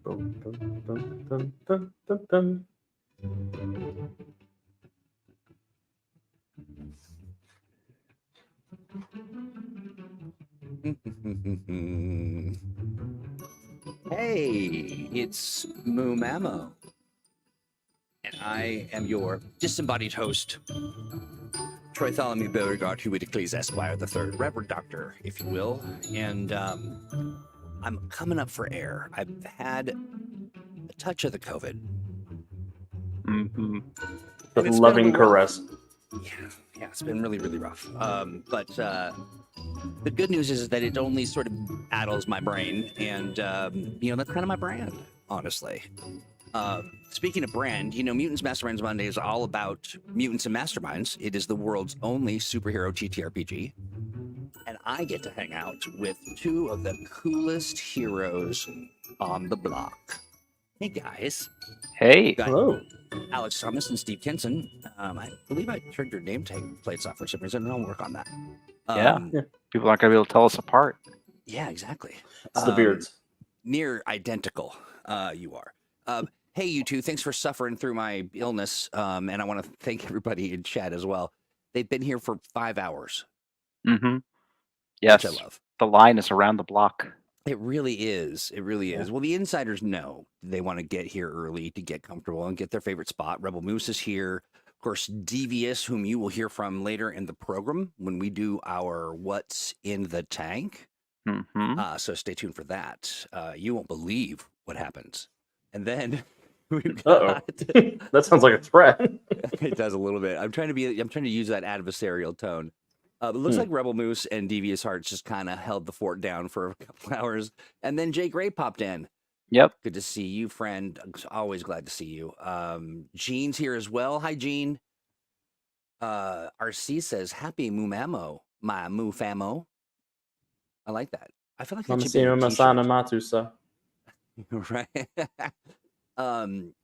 Dun, dun, dun, dun, dun, dun, dun. Hey, it's Moo Mamo, and I am your disembodied host, Troy Tholomew Beauregard, Huiticles Esquire the Third, Reverend Doctor, if you will, and I'm coming up for air. I've had a touch of the COVID. Mm-hmm. The And it's been a loving little rough. caress. Yeah, it's been really, really rough. But the good news is that it only sort of addles my brain, and that's kind of my brand, honestly. Speaking of brand, Mutants Masterminds Monday is all about mutants and masterminds. It is the world's only superhero TTRPG, and I get to hang out with two of the coolest heroes on the block. Hey guys, Hey. got Hello. Alex Thomas and Steve Kinson. I believe I turned your name tag plates off for some reason, and I'll work on that. Yeah. People aren't going to be able to tell us apart. Yeah, exactly. It's the beards. Near identical, you are. Hey, you two, thanks for suffering through my illness. And I want to thank everybody in chat as well. They've been here for 5 hours. Mm-hmm. Yes. Which I love. The line is around the block. It really is. It really is. Well, the insiders know they want to get here early to get comfortable and get their favorite spot. Rebel Moose is here. Of course, Devious, whom you will hear from later in the program when we do our What's in the Tank. Mm-hmm. So stay tuned for that. You won't believe what happens. And then we've got... got... That sounds like a threat. It does a little bit. I'm trying to use that adversarial tone. It looks like Rebel Moose and Devious Hearts just kind of held the fort down for a couple hours. And then Jay Gray popped in. Yep. Good to see you, friend. Always glad to see you. Gene's here as well. Hi, Gene. RC says, happy Mumamo, my Moo Famo. I like that. I feel like that should be a Masana Matusa. Right.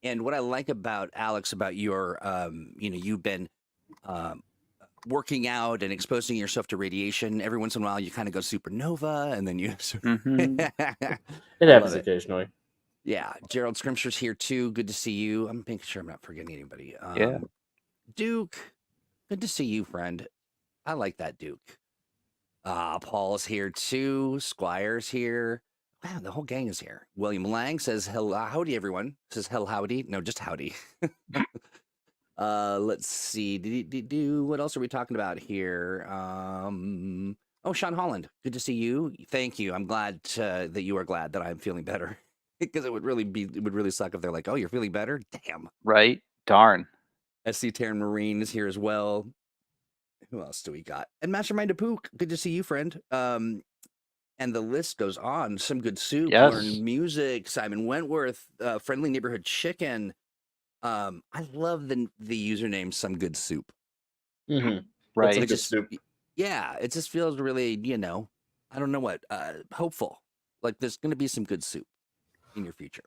And what I like about Alex, about your, you've been working out and exposing yourself to radiation. Every once in a while, you kind of go supernova, and then you. It happens occasionally. Yeah, Gerald Scrimshire's here too. Good to see you. I'm making sure I'm not forgetting anybody. Yeah. Duke, good to see you, friend. I like that, Duke. Paul's here too. Squire's here. Wow, the whole gang is here. William Lang says, howdy, everyone. Says, hell, howdy. No, just howdy. Let's see. What else are we talking about here? Oh, Sean Holland. Good to see you. Thank you. I'm glad that you are glad that I'm feeling better. Because it would really suck if they're like, oh, you're feeling better? Damn. Right. Darn. SC Terran Marine is here as well. Who else do we got? And Mastermind Apook. Good to see you, friend. And the list goes on. Some Good Soup, Yes. Learn Music, Simon Wentworth, Friendly Neighborhood Chicken. I love the username Some Good Soup. Mm-hmm. Right. It's just soup. Yeah, it just feels really, I don't know what, hopeful. Like there's going to be some good soup in your future.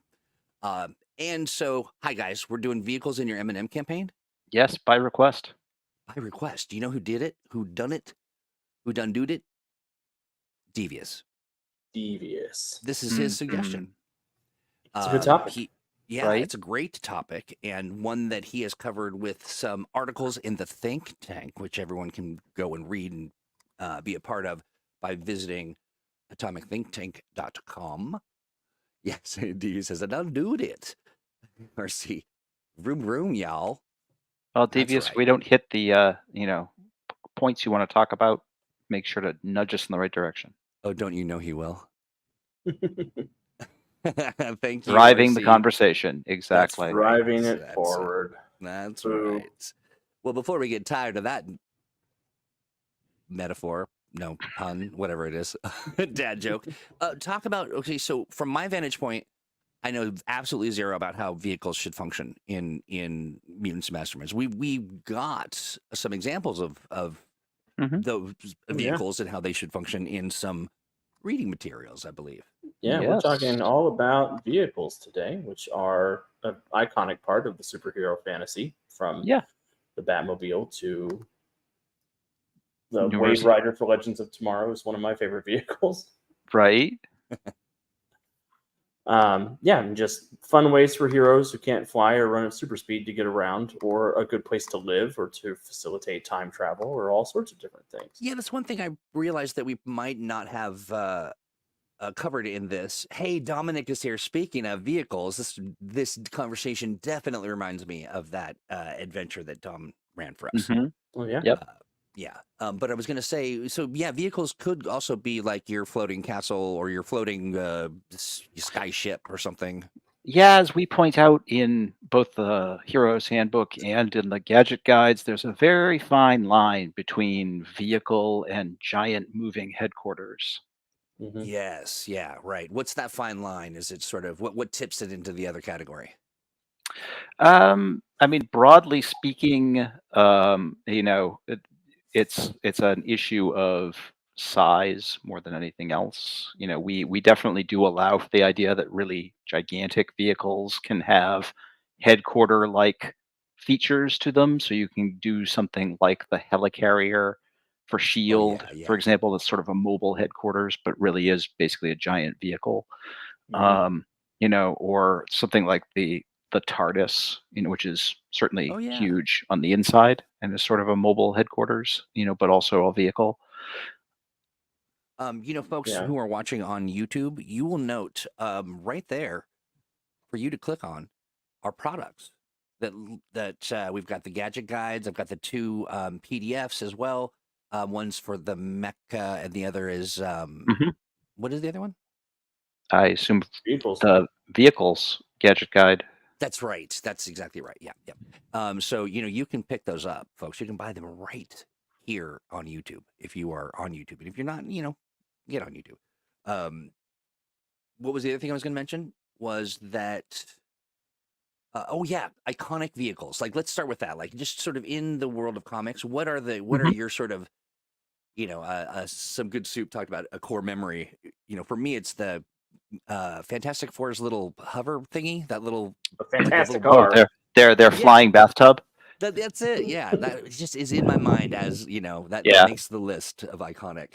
And so, hi guys, we're doing vehicles in your M&M campaign. Yes, by request. By request. Do you know who did it? Who done it? Who done doed it? Devious. This is his suggestion. It's a good topic. Right? It's a great topic, and one that he has covered with some articles in the Think Tank, which everyone can go and read and be a part of by visiting atomicthinktank.com. Yes, he says, I done doed it. Or see, room, y'all. Well, Devious, right. we don't hit the, points you want to talk about. Make sure to nudge us in the right direction. Oh, don't you know he will? Thank you. Driving the conversation. Exactly. Driving it forward. That's right. Well, before we get tired of that metaphor, no pun, whatever it is, dad joke, talk about, okay, so from my vantage point, I know absolutely zero about how vehicles should function in Mutants and Masterminds. We got some examples of those vehicles and how they should function in some reading materials, I believe. Yeah, we're talking all about vehicles today, which are an iconic part of the superhero fantasy, from the Batmobile to the Wave Rider for Legends of Tomorrow is one of my favorite vehicles. Right. Yeah, and just fun ways for heroes who can't fly or run at super speed to get around, or a good place to live, or to facilitate time travel, or all sorts of different things. Yeah, that's one thing I realized that we might not have covered in this. Hey, Dominic is here. Speaking of vehicles, this conversation definitely reminds me of that adventure that Dom ran for us. Mm-hmm. Oh yeah. Yep. Yeah. But I was going to say, so yeah, vehicles could also be like your floating castle or your floating sky ship or something. Yeah, as we point out in both the Hero's Handbook and in the gadget guides, there's a very fine line between vehicle and giant moving headquarters. Mm-hmm. Yes. Yeah. Right. What's that fine line? Is it sort of what tips it into the other category? I mean, broadly speaking, it's an issue of size more than anything else. We definitely do allow for the idea that really gigantic vehicles can have headquarter like features to them. So you can do something like the helicarrier for Shield, yeah. for example, that's sort of a mobile headquarters, but really is basically a giant vehicle. Mhm. Or something like the TARDIS, which is certainly Oh, yeah. huge on the inside and is sort of a mobile headquarters, but also a vehicle. Folks Yeah. who are watching on YouTube, you will note right there for you to click on our products that we've got the gadget guides. I've got the two PDFs as well. One's for the mecha and the other is Mhm. what is the other one? I assume Vehicles. the vehicles gadget guide. That's right. That's exactly right. Yeah. So you can pick those up, folks. You can buy them right here on YouTube if you are on YouTube, and if you're not, get on YouTube. What was the other thing I was going to mention? Was that iconic vehicles. Like, let's start with that. Like, just sort of in the world of comics, what are Mhm. your sort of some good soup talked about a core memory. For me, it's the Fantastic Four's little hover thingy. That little A fantastic little- Oh, car. their Yeah. flying bathtub. That's it. Yeah, that just is in my mind as that Yeah. makes the list of iconic.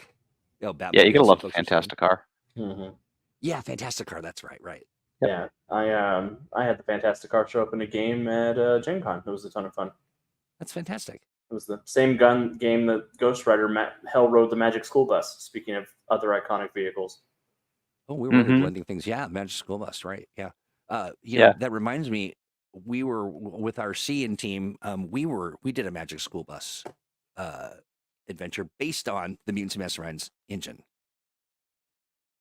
Batmobile. Yeah, you gotta so love folks are saying. Fantastic Car. Mhm. Yeah, Fantastic Car. That's right. Right. Yeah, I had the Fantastic Car show up in a game at Gen Con. It was a ton of fun. That's fantastic. It was the same game that Ghost Rider Hell rode the Magic School Bus. Speaking of other iconic vehicles. Oh, we're really Mhm. blending things. Yeah, Magic School Bus. Right. Yeah. Yeah. That reminds me. We were with our CN team. We did a Magic School Bus adventure based on the Mutants and Masterminds engine.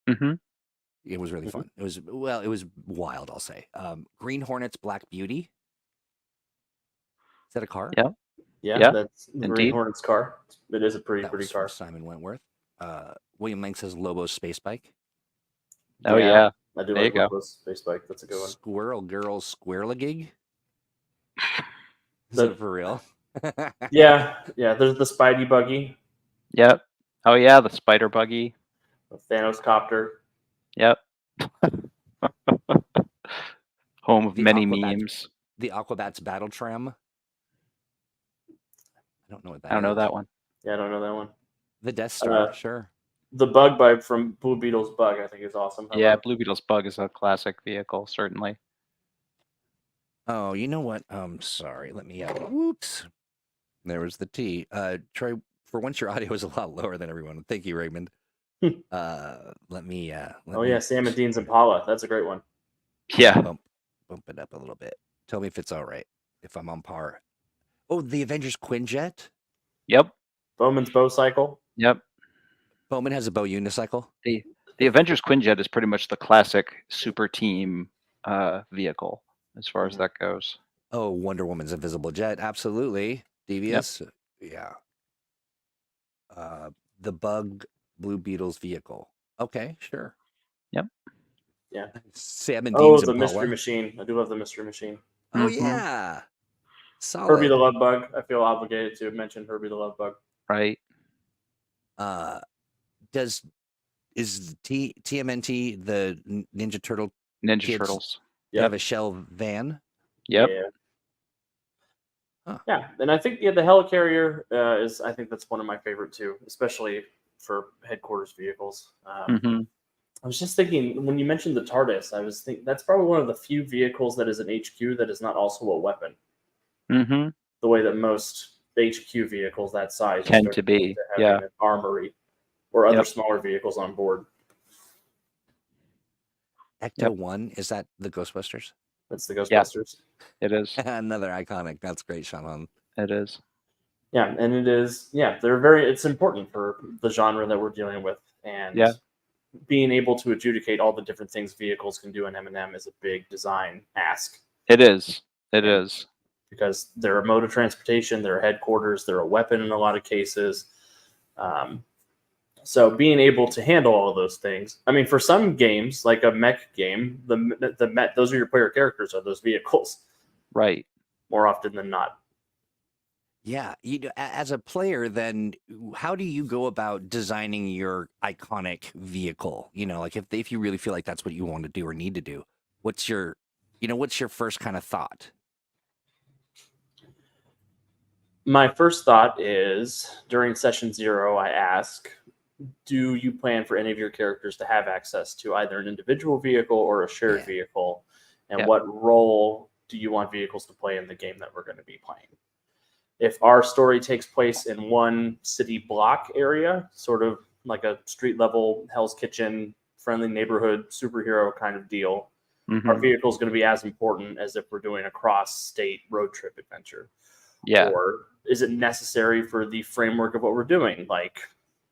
Mhm. It was really fun. It was wild. I'll say. Green Hornet's Black Beauty. Is that a car? Yeah. Yeah, Yeah, that's the Green indeed. Hornet's car. It is a pretty That was from car. Simon Wentworth. William Lang says Lobo's Space Bike. Oh, yeah. I do There like you go. Lobo's Space Bike. That's a good one. Squirrel Girls Squirreligig. Is The- that for real? Yeah. There's the Spidey buggy, Yep. Oh, yeah, the spider buggy. the Thanos copter. Yep. Home of The many Aquabats. memes. The Aquabats Battle Tram. I don't know what that is. I don't know that one. Yeah, I don't know that one. The Death Star, sure. The Bug Bite from Blue Beetle's Bug, I think, is awesome. Yeah, Blue Beetle's Bug is a classic vehicle, certainly. Oh, you know what? Sorry. Let me. Whoops. There was the T. Troy, for once your audio is a lot lower than everyone. Thank you, Raymond. Let me. Sam and Dean's Impala. That's a great one. Yeah. Bump it up a little bit. Tell me if it's all right. If I'm on par. Oh, the Avengers Quinjet. Yep. Bowman's Bow Cycle. Yep. Bowman has a bow unicycle. The Avengers Quinjet is pretty much the classic super team vehicle as far as that goes. Oh, Wonder Woman's invisible jet. Absolutely. Devious. Yeah. The Bug Blue Beetle's vehicle. Okay, sure. Yep. Yeah. Sam and Dean's the Impala. Mystery Machine. I do love the Mystery Machine. Oh, Mhm. yeah. Solid. Herbie the Love Bug. I feel obligated to mention Herbie the Love Bug. Right. Is TMNT the Ninja Turtle Ninja kids Turtles. have a shell van? Yep. Yeah. Huh. Yeah, and I think the helicarrier I think that's one of my favorite too, especially for headquarters vehicles. Mhm. I was just thinking when you mentioned the TARDIS, I was thinking that's probably one of the few vehicles that is an HQ that is not also a weapon. Mm-hmm. The way that most HQ vehicles that size Tend to be, having an armory or other smaller vehicles on board. Ecto 1, is that the Ghostbusters? That's the Ghostbusters. It is. Another iconic. That's great, Sean. It is. Yeah, and it is. Yeah, it's important for the genre that we're dealing with, and being able to adjudicate all the different things vehicles can do in M&M is a big design ask. It is. It is. Because they're a mode of transportation, they're a headquarters, they're a weapon in a lot of cases. So being able to handle all of those things. I mean, for some games, like a mech game, those are your player characters, are those vehicles. Right. More often than not. Yeah, as a player, then how do you go about designing your iconic vehicle? Like if you really feel like that's what you want to do or need to do, what's your first kind of thought? My first thought is during session 0, I ask, do you plan for any of your characters to have access to either an individual vehicle or a shared vehicle? And what role do you want vehicles to play in the game that we're going to be playing? If our story takes place in one city block area, sort of like a street level Hell's Kitchen, friendly neighborhood superhero kind of deal, our vehicle is going to be as important as if we're doing a cross-state road trip adventure. Yeah. Or is it necessary for the framework of what we're doing? Like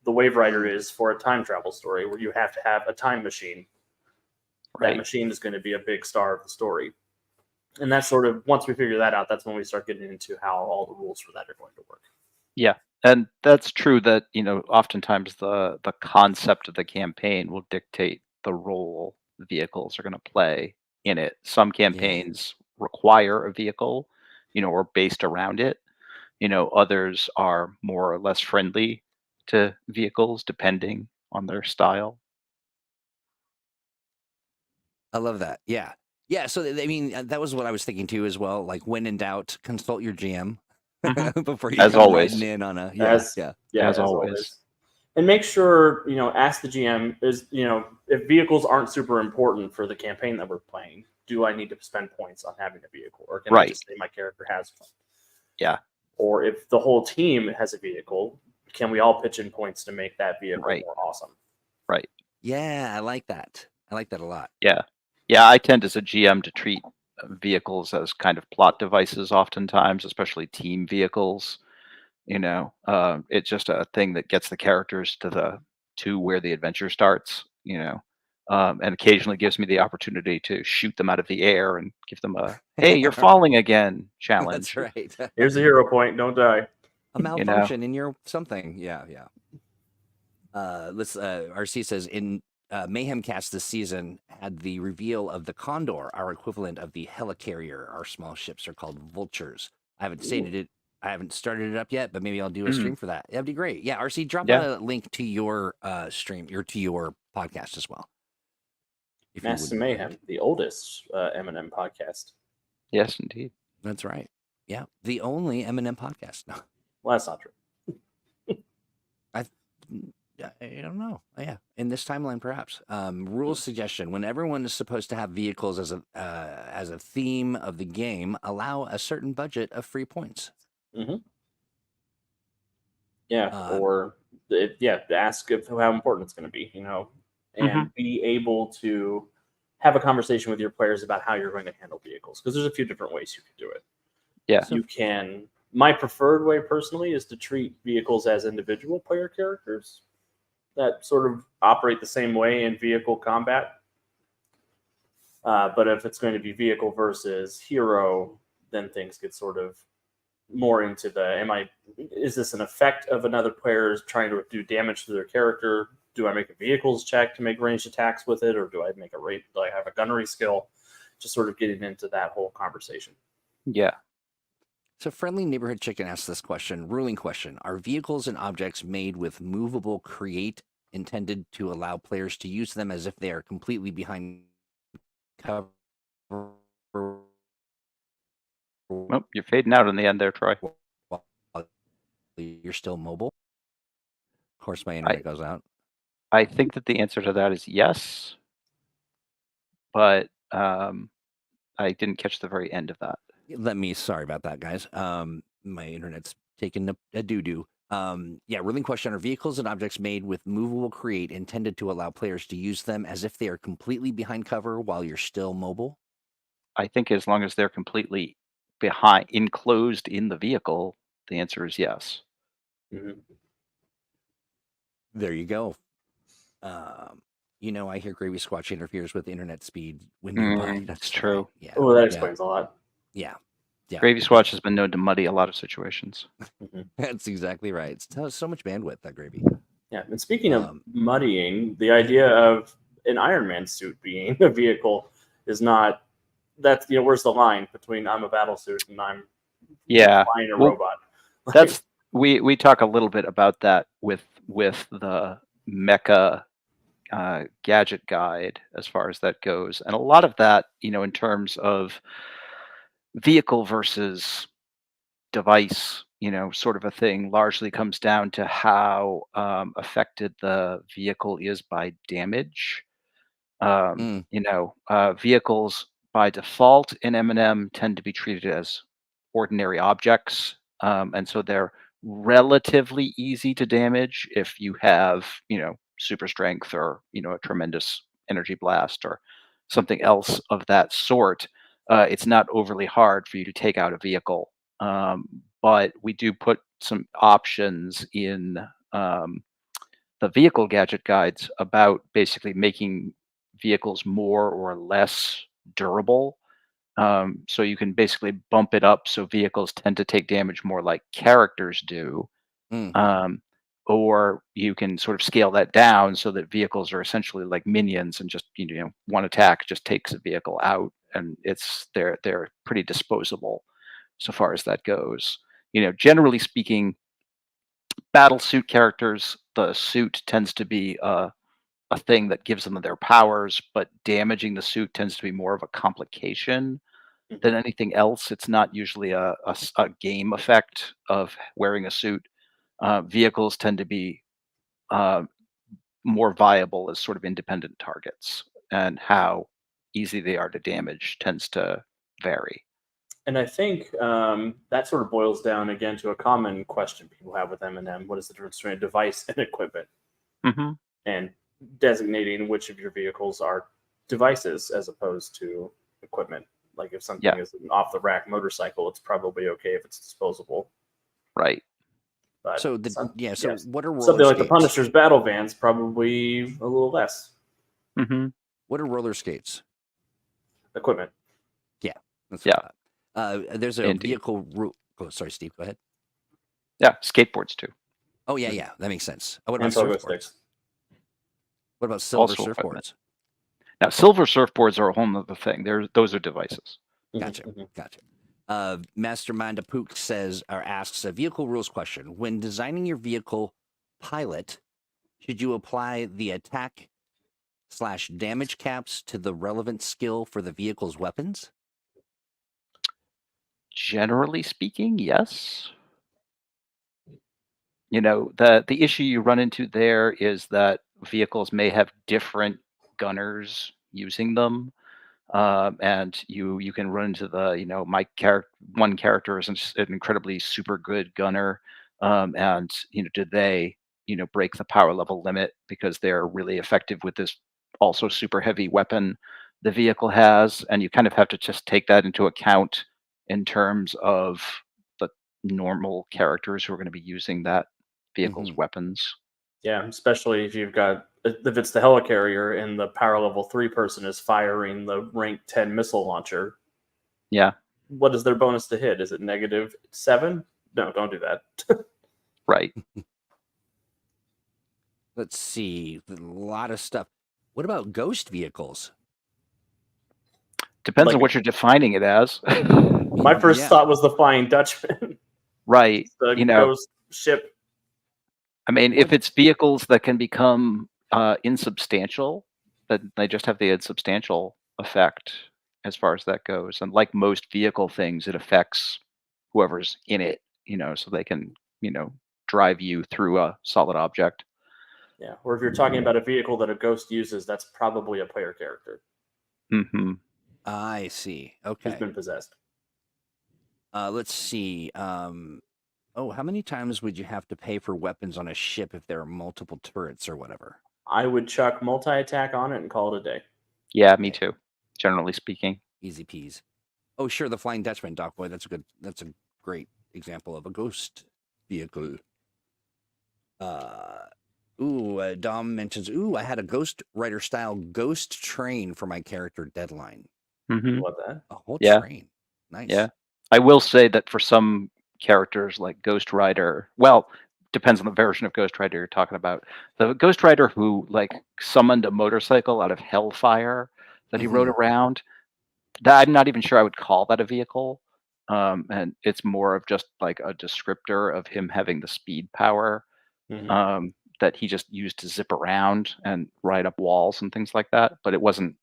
the Wave Rider is for a time travel story where you have to have a time machine. Right. That machine is going to be a big star of the story. And that's sort of, once we figure that out, that's when we start getting into how all the rules for that are going to work. Yeah. And that's true that, oftentimes the concept of the campaign will dictate the role the vehicles are going to play in it. Some campaigns require a vehicle, or based around it. Others are more or less friendly to vehicles depending on their style. I love that. Yeah. Yeah. So, I mean, that was what I was thinking too, as well. Like, when in doubt, consult your GM before you As come always. riding in on a. As always. And make sure, ask the GM is, if vehicles aren't super important for the campaign that we're playing, do I need to spend points on having a vehicle? Or can I just say my character has one? Yeah. Or if the whole team has a vehicle, can we all pitch in points to make that vehicle more awesome? Right. Yeah, I like that. I like that a lot. Yeah. Yeah, I tend as a GM to treat vehicles as kind of plot devices oftentimes, especially team vehicles. It's just a thing that gets the characters to where the adventure starts, and occasionally gives me the opportunity to shoot them out of the air and give them a, hey, you're falling again challenge. That's right. Here's a hero point. Don't die. A malfunction in your something. Yeah. RC says in Mayhem Cast this season had the reveal of the Condor, our equivalent of the helicarrier. Our small ships are called vultures. I haven't stated it. I haven't started it up yet, but maybe I'll do a stream for that. That'd be great. Yeah, RC, drop a link to your stream, to your podcast as well. Masters of Mayhem, the oldest M&M podcast. Yes, indeed. That's right. Yeah, the only M&M podcast. No. Well, that's not true. I don't know. Yeah, in this timeline, perhaps. Rules suggestion: when everyone is supposed to have vehicles as a theme of the game, allow a certain budget of free points. Yeah, ask how important it's going to be, and be able to have a conversation with your players about how you're going to handle vehicles, because there's a few different ways you can do it. Yeah, you can. My preferred way, personally, is to treat vehicles as individual player characters that sort of operate the same way in vehicle combat. But if it's going to be vehicle versus hero, then things get sort of more into is this an effect of another player trying to do damage to their character? Do I make a vehicles check to make ranged attacks with it? Or do I have a gunnery skill? Just sort of getting into that whole conversation. Yeah. So Friendly Neighborhood Chicken asks this question, ruling question. Are vehicles and objects made with movable create intended to allow players to use them as if they are completely behind cover? Nope, you're fading out in the end there, Troy. You're still mobile? Of course, my internet goes out. I think that the answer to that is yes, but I didn't catch the very end of that. Sorry about that, guys. My internet's taking a doo-doo. Yeah, ruling question: are vehicles and objects made with movable crate intended to allow players to use them as if they are completely behind cover while you're still mobile? I think as long as they're completely enclosed in the vehicle, the answer is yes. Mhm. There you go. I hear Gravy Squatch interferes with internet speed when nearby. It's That's true. right. Yeah. Oh, that Yeah. explains a lot. Yeah. Yeah. Gravy Swatch has been known to muddy a lot of situations. Mhm. That's exactly right. It's so much bandwidth, that gravy. Yeah, and speaking of Um, muddying, the idea of an Iron Man suit being a vehicle is not. That's where's the line between I'm a battle suit and I'm Yeah. flying a Well, robot? that's we talk a little bit about that with the mecha gadget guide as far as that goes, and a lot of that, in terms of vehicle versus device, sort of a thing, largely comes down to how affected the vehicle is by damage. mm, Vehicles by default in M&M tend to be treated as ordinary objects, and so they're relatively easy to damage if you have, super strength or a tremendous energy blast or something else of that sort. It's not overly hard for you to take out a vehicle, but we do put some options in. The vehicle gadget guides about basically making vehicles more or less durable. So you can basically bump it up so vehicles tend to take damage more like characters do. mm. Um, or you can sort of scale that down so that vehicles are essentially like minions and just one attack just takes a vehicle out, and they're pretty disposable so far as that goes. Generally speaking, battle suit characters, the suit tends to be a thing that gives them their powers, but damaging the suit tends to be more of a complication than Mhm. anything else. It's not usually a game effect of wearing a suit. Vehicles tend to be uh, more viable as sort of independent targets, and how easy they are to damage tends to vary. And I think that sort of boils down again to a common question people have with M&M: what is the difference between a device and equipment? Hmm. And designating which of your vehicles are devices as opposed to equipment. Like if something Yeah, is an off the rack motorcycle, it's probably okay if it's disposable. right. But So yes, what are roller something like the skates? Punisher's battle vans, probably a little less Hmm. What are roller skates? equipment. Yeah, that's what Yeah, I thought. There's a indeed. vehicle rule. Oh, sorry, Steve. Go ahead. Yeah, skateboards too. Oh yeah, that makes sense. What And about pogo surfboards? sticks. What about silver Also equipment. surfboards? Now, silver surfboards are a whole other thing. Those are devices. Gotcha. Mhm, mhm. Gotcha. Mastermind Apook says or asks a vehicle rules question. When designing your vehicle pilot, should you apply the attack/damage caps to the relevant skill for the vehicle's weapons? Generally speaking, yes. The issue you run into there is that vehicles may have different gunners using them, and you can run into the my one character is an incredibly super good gunner, and did they break the power level limit because they're really effective with this also super heavy weapon the vehicle has, and you kind of have to just take that into account in terms of the normal characters who are going to be using that vehicle's Mm-hmm. weapons. Yeah, especially if you've got if it's the helicarrier and the power level 3 person is firing the rank 10 missile launcher. Yeah, What is their bonus to hit? Is it -7? No, don't do that. right. Let's see. A lot of stuff. What about ghost vehicles? Depends on Like what you're defining it as. my first Yeah. thought was the Flying Dutchman, Right. the ghost ship. I mean, if What? it's vehicles that can become insubstantial, then they just have the insubstantial effect as far as that goes. And like most vehicle things, it affects whoever's in it, so they can, drive you through a solid object. Yeah, or if you're talking about a vehicle that a ghost uses, that's probably a player character Mm-hmm. I see. who's Okay. been possessed. Let's see. Oh, how many times would you have to pay for weapons on a ship if there are multiple turrets or whatever? I would chuck multi-attack on it and call it a day. Yeah, me Okay. too. Generally speaking. Easy peas. Oh, sure, the Flying Dutchman, Doc Boy. That's a great example of a ghost vehicle. Dom mentions, I had a Ghost Rider style ghost train for my character Deadline. Mm-hmm. What that? A whole Yeah. train. Nice. Yeah. I will say that for some characters like Ghost Rider, well, depends on the version of Ghost Rider you're talking about. The Ghost Rider who like summoned a motorcycle out of hellfire that he rode around, that I'm not even sure I would call that a vehicle. And it's more of just like a descriptor of him having the speed power that he just used to zip around and ride up walls and things like that. But it wasn't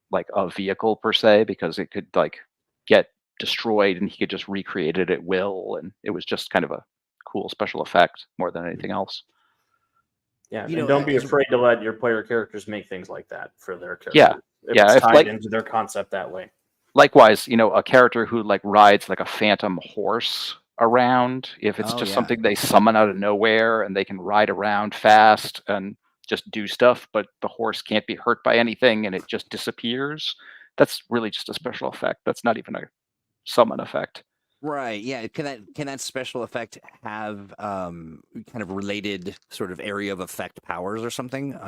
like a vehicle per se, because it could like get destroyed and he could just recreate it at will, and it was just kind of a cool special effect more than anything else. Yeah, You and know, don't be as- afraid to let your player characters make things like that for their characters. Yeah. If Yeah, it's if, tied like- into their concept that way. Likewise, a character who like rides like a phantom horse around, if it's just something they summon out of nowhere and they can ride around fast and just do stuff, but the horse can't be hurt by anything and it just disappears, that's really just a special effect. That's not even a summon effect. Right. Yeah. Can that special effect have kind of related sort of area of effect powers or something?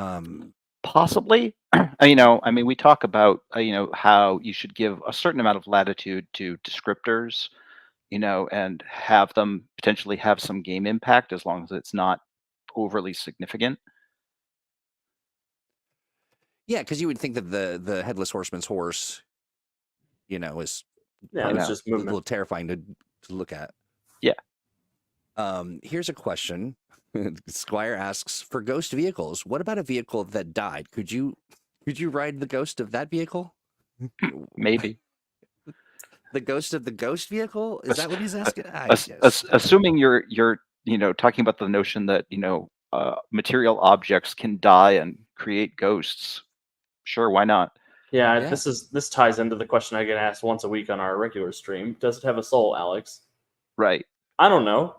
Possibly. I mean, we talk about how you should give a certain amount of latitude to descriptors, and have them potentially have some game impact as long as it's not overly significant. Yeah, because you would think that the headless horseman's horse, is It's just a movement. little terrifying to look at. Yeah. Here's a question. Squire asks, for ghost vehicles, what about a vehicle that died? Could you ride the ghost of that vehicle? Maybe. The ghost of the ghost vehicle? Is that what he's asking? Assuming you're talking about the notion that material objects can die and create ghosts. Sure, why not? Yeah, this ties into the question I get asked once a week on our regular stream. Does it have a soul, Alex? Right. I don't know.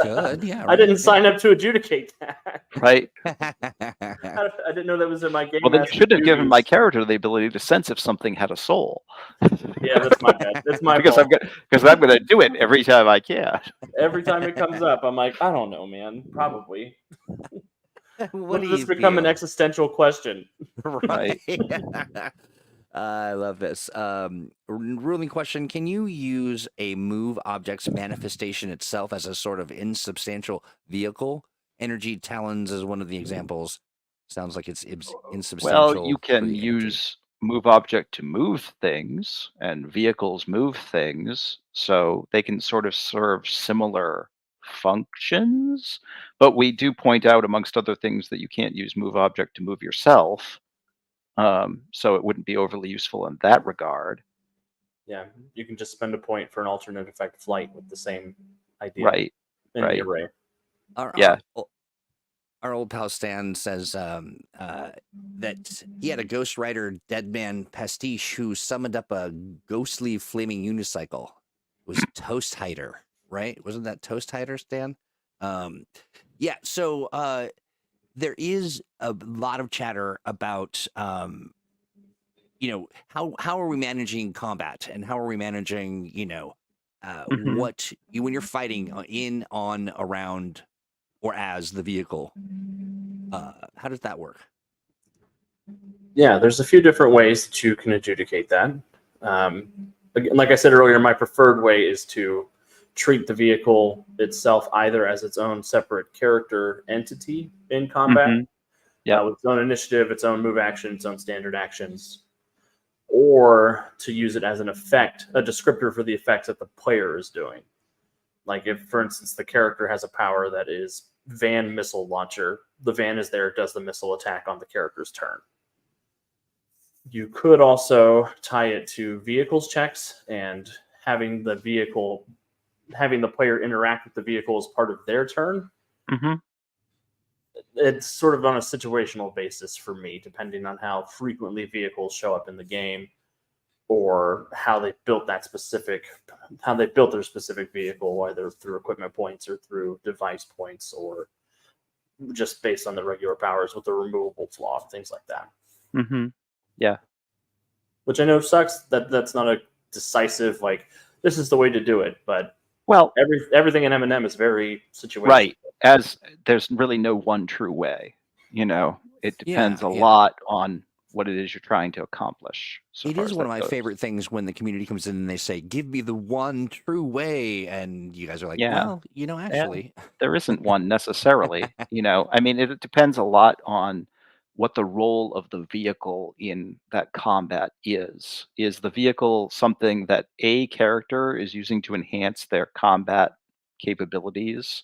Good, yeah. I didn't sign up to adjudicate that. Right. I didn't know that was in my game. Well, then you shouldn't have given my character the ability to sense if something had a soul. Yeah, that's my bad. That's my because fault. I'm going to do it every time I can. Every time it comes up, I'm like, I don't know, man. Probably. What does this become an existential question? Right. I love this. Ruling question: can you use a move object's manifestation itself as a sort of insubstantial vehicle? Energy talons is one of the examples. Sounds like it's insubstantial. Well, you can use move object to move things, and vehicles move things, so they can sort of serve similar functions. But we do point out, amongst other things, that you can't use move object to move yourself. So it wouldn't be overly useful in that regard. Yeah, you can just spend a point for an alternate effect flight with the same idea. Right. In the array. Our old pal Stan says that he had a Ghost Rider Deadman pastiche who summoned up a ghostly flaming unicycle. It was Toast Hider, right? Wasn't that Toast Hider, Stan? Yeah, so there is a lot of chatter about how are we managing combat, and how are we managing what when you're fighting in, on, around, or as the vehicle. How does that work? Yeah, there's a few different ways that you can adjudicate that. Like I said earlier, my preferred way is to treat the vehicle itself either as its own separate character entity in combat, with its own initiative, its own move action, its own standard actions, or to use it as an effect, a descriptor for the effects that the player is doing. Like if, for instance, the character has a power that is van missile launcher, the van is there, does the missile attack on the character's turn. You could also tie it to vehicles checks and having the player interact with the vehicle as part of their turn. it's sort of on a situational basis for me, depending on how frequently vehicles show up in the game, or how they built their specific vehicle, whether through equipment points or through device points, or just based on the regular powers with the removable flaw, things like that. Yeah. Which I know sucks that that's not a decisive, like, this is the way to do it, but well, everything in M&M is very situational. Right. As there's really no one true way, it depends a lot on what it is you're trying to accomplish. It is one of my favorite things when the community comes in and they say, give me the one true way. And you guys are like, well, actually. There isn't one necessarily. I mean, it depends a lot on what the role of the vehicle in that combat is. Is the vehicle something that a character is using to enhance their combat capabilities?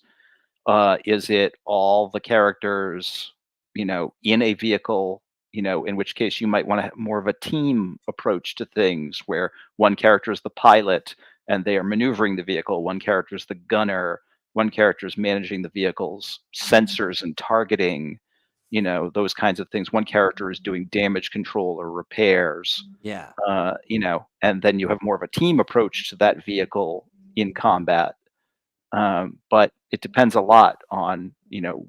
Is it all the characters, in a vehicle, in which case you might want to have more of a team approach to things where one character is the pilot and they are maneuvering the vehicle, one character is the gunner, one character is managing the vehicle's sensors and targeting, those kinds of things. One character is doing damage control or repairs. Yeah. And then you have more of a team approach to that vehicle in combat. But it depends a lot on,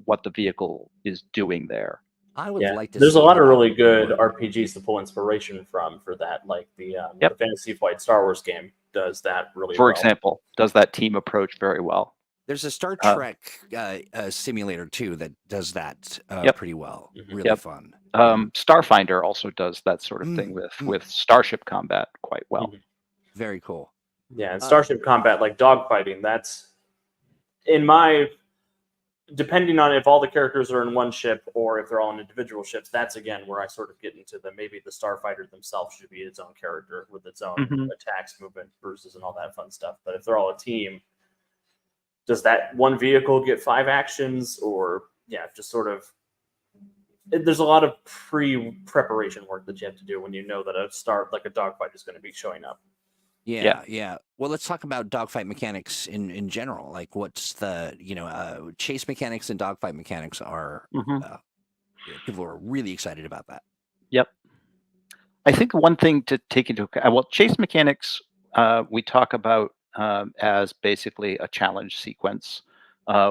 what the vehicle is doing there. I would like to. There's a lot of really good RPGs to pull inspiration from for that. Like the Fantasy Flight Star Wars game does that really well. For example, does that team approach very well. There's a Star Trek simulator too that does that pretty well. Really fun. Starfinder also does that sort of thing with starship combat quite well. Very cool. Yeah, and starship combat, like dogfighting, that's depending on if all the characters are in one ship or if they're all in individual ships, that's again where I sort of get into maybe the starfighter themselves should be its own character with its own attacks, movement, bruises, and all that fun stuff. But if they're all a team, does that one vehicle get 5 actions, or just sort of? There's a lot of preparation work that you have to do when you know that a dogfight is going to be showing up. Yeah. Well, let's talk about dogfight mechanics in general. Like, what's the chase mechanics and dogfight mechanics are. People are really excited about that. Yep. I think one thing to take into account. Well, chase mechanics we talk about as basically a challenge sequence.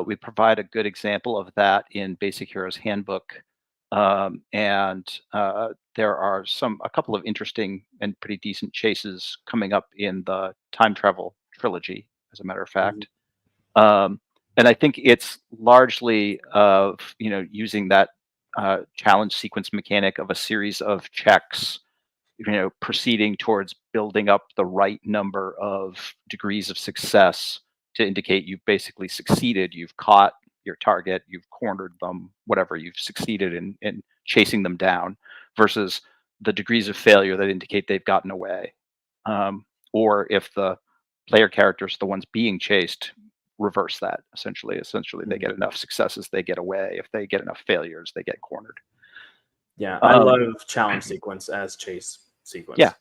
We provide a good example of that in Basic Heroes Handbook. And there are a couple of interesting and pretty decent chases coming up in the time travel trilogy, as a matter of fact. And I think it's largely of using that challenge sequence mechanic of a series of checks, proceeding towards building up the right number of degrees of success to indicate you've basically succeeded. You've caught your target, you've cornered them, whatever, you've succeeded in chasing them down, versus the degrees of failure that indicate they've gotten away. Or if the player characters, the ones being chased, reverse that. Essentially, they get enough successes, they get away. If they get enough failures, they get cornered. Yeah, I love challenge sequence as chase sequence. Yeah.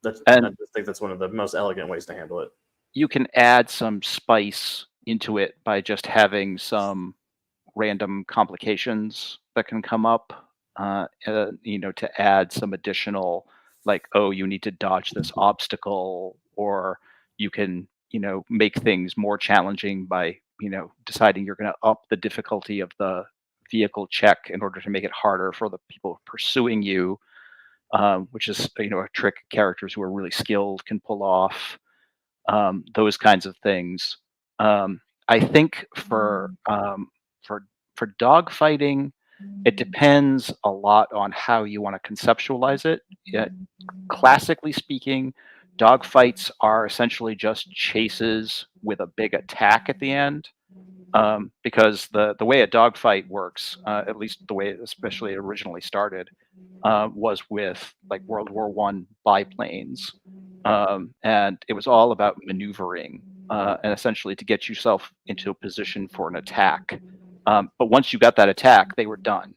I just think that's one of the most elegant ways to handle it. You can add some spice into it by just having some random complications that can come up, to add some additional, like, oh, you need to dodge this obstacle, or you can, make things more challenging by, deciding you're going to up the difficulty of the vehicle check in order to make it harder for the people pursuing you, which is, a trick characters who are really skilled can pull off. Those kinds of things. I think for dogfighting, it depends a lot on how you want to conceptualize it. Classically speaking, dogfights are essentially just chases with a big attack at the end. Because the way a dogfight works, at least the way it especially originally started, was with like World War I biplanes. And it was all about maneuvering and essentially to get yourself into a position for an attack. But once you got that attack, they were done.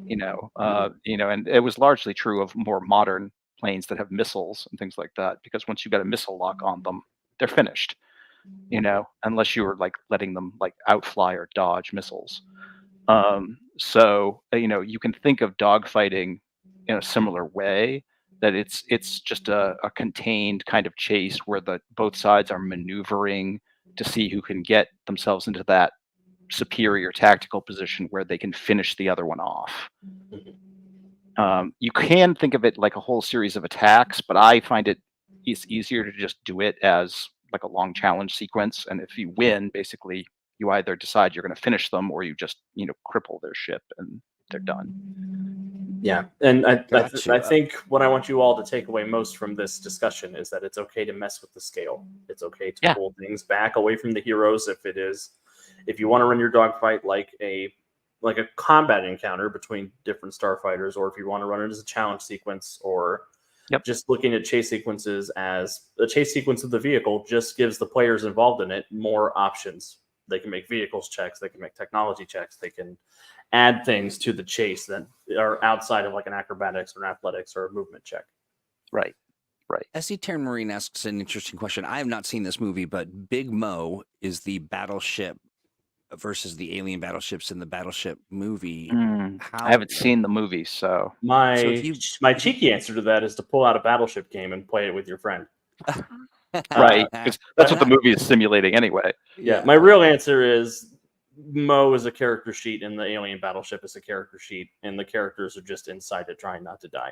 And it was largely true of more modern planes that have missiles and things like that, because once you got a missile lock on them, they're finished. Unless you were like letting them like outfly or dodge missiles. So you can think of dogfighting in a similar way, that it's just a contained kind of chase where both sides are maneuvering to see who can get themselves into that superior tactical position where they can finish the other one off. You can think of it like a whole series of attacks, but I find it's easier to just do it as like a long challenge sequence. And if you win, basically, you either decide you're going to finish them or you just cripple their ship and they're done. Yeah, and I Gotcha. think what I want you all to take away most from this discussion is that it's okay to mess with the scale. It's okay to pull things back away from the heroes if you want to run your dogfight like a combat encounter between different starfighters, or if you want to run it as a challenge sequence, or just looking at chase sequences as a chase sequence of the vehicle just gives the players involved in it more options. They can make vehicles checks, they can make technology checks, they can add things to the chase that are outside of like an acrobatics or an athletics or a movement check. Right. S.E. Terran Marine asks an interesting question. I have not seen this movie, but Big Mo is the battleship versus the alien battleships in the Battleship movie. I haven't seen the movie, so my cheeky answer to that is to pull out a Battleship game and play it with your friend. Right, because that's what the movie is simulating anyway. Yeah, my real answer is Mo is a character sheet and the alien battleship is a character sheet, and the characters are just inside it trying not to die.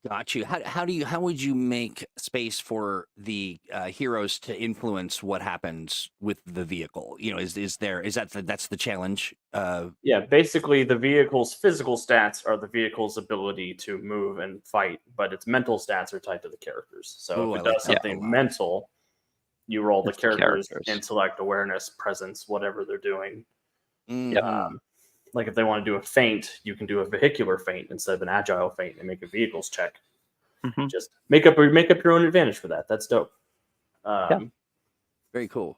Got you. How would you make space for the heroes to influence what happens with the vehicle? That's the challenge? Yeah, basically the vehicle's physical stats are the vehicle's ability to move and fight, but its mental stats are tied to the characters. So if it does something mental, you roll the character's intellect, awareness, presence, whatever they're doing. Like if they want to do a feint, you can do a vehicular feint instead of an agile feint and make a vehicles check. Just make up your own advantage for that. That's dope. Very cool.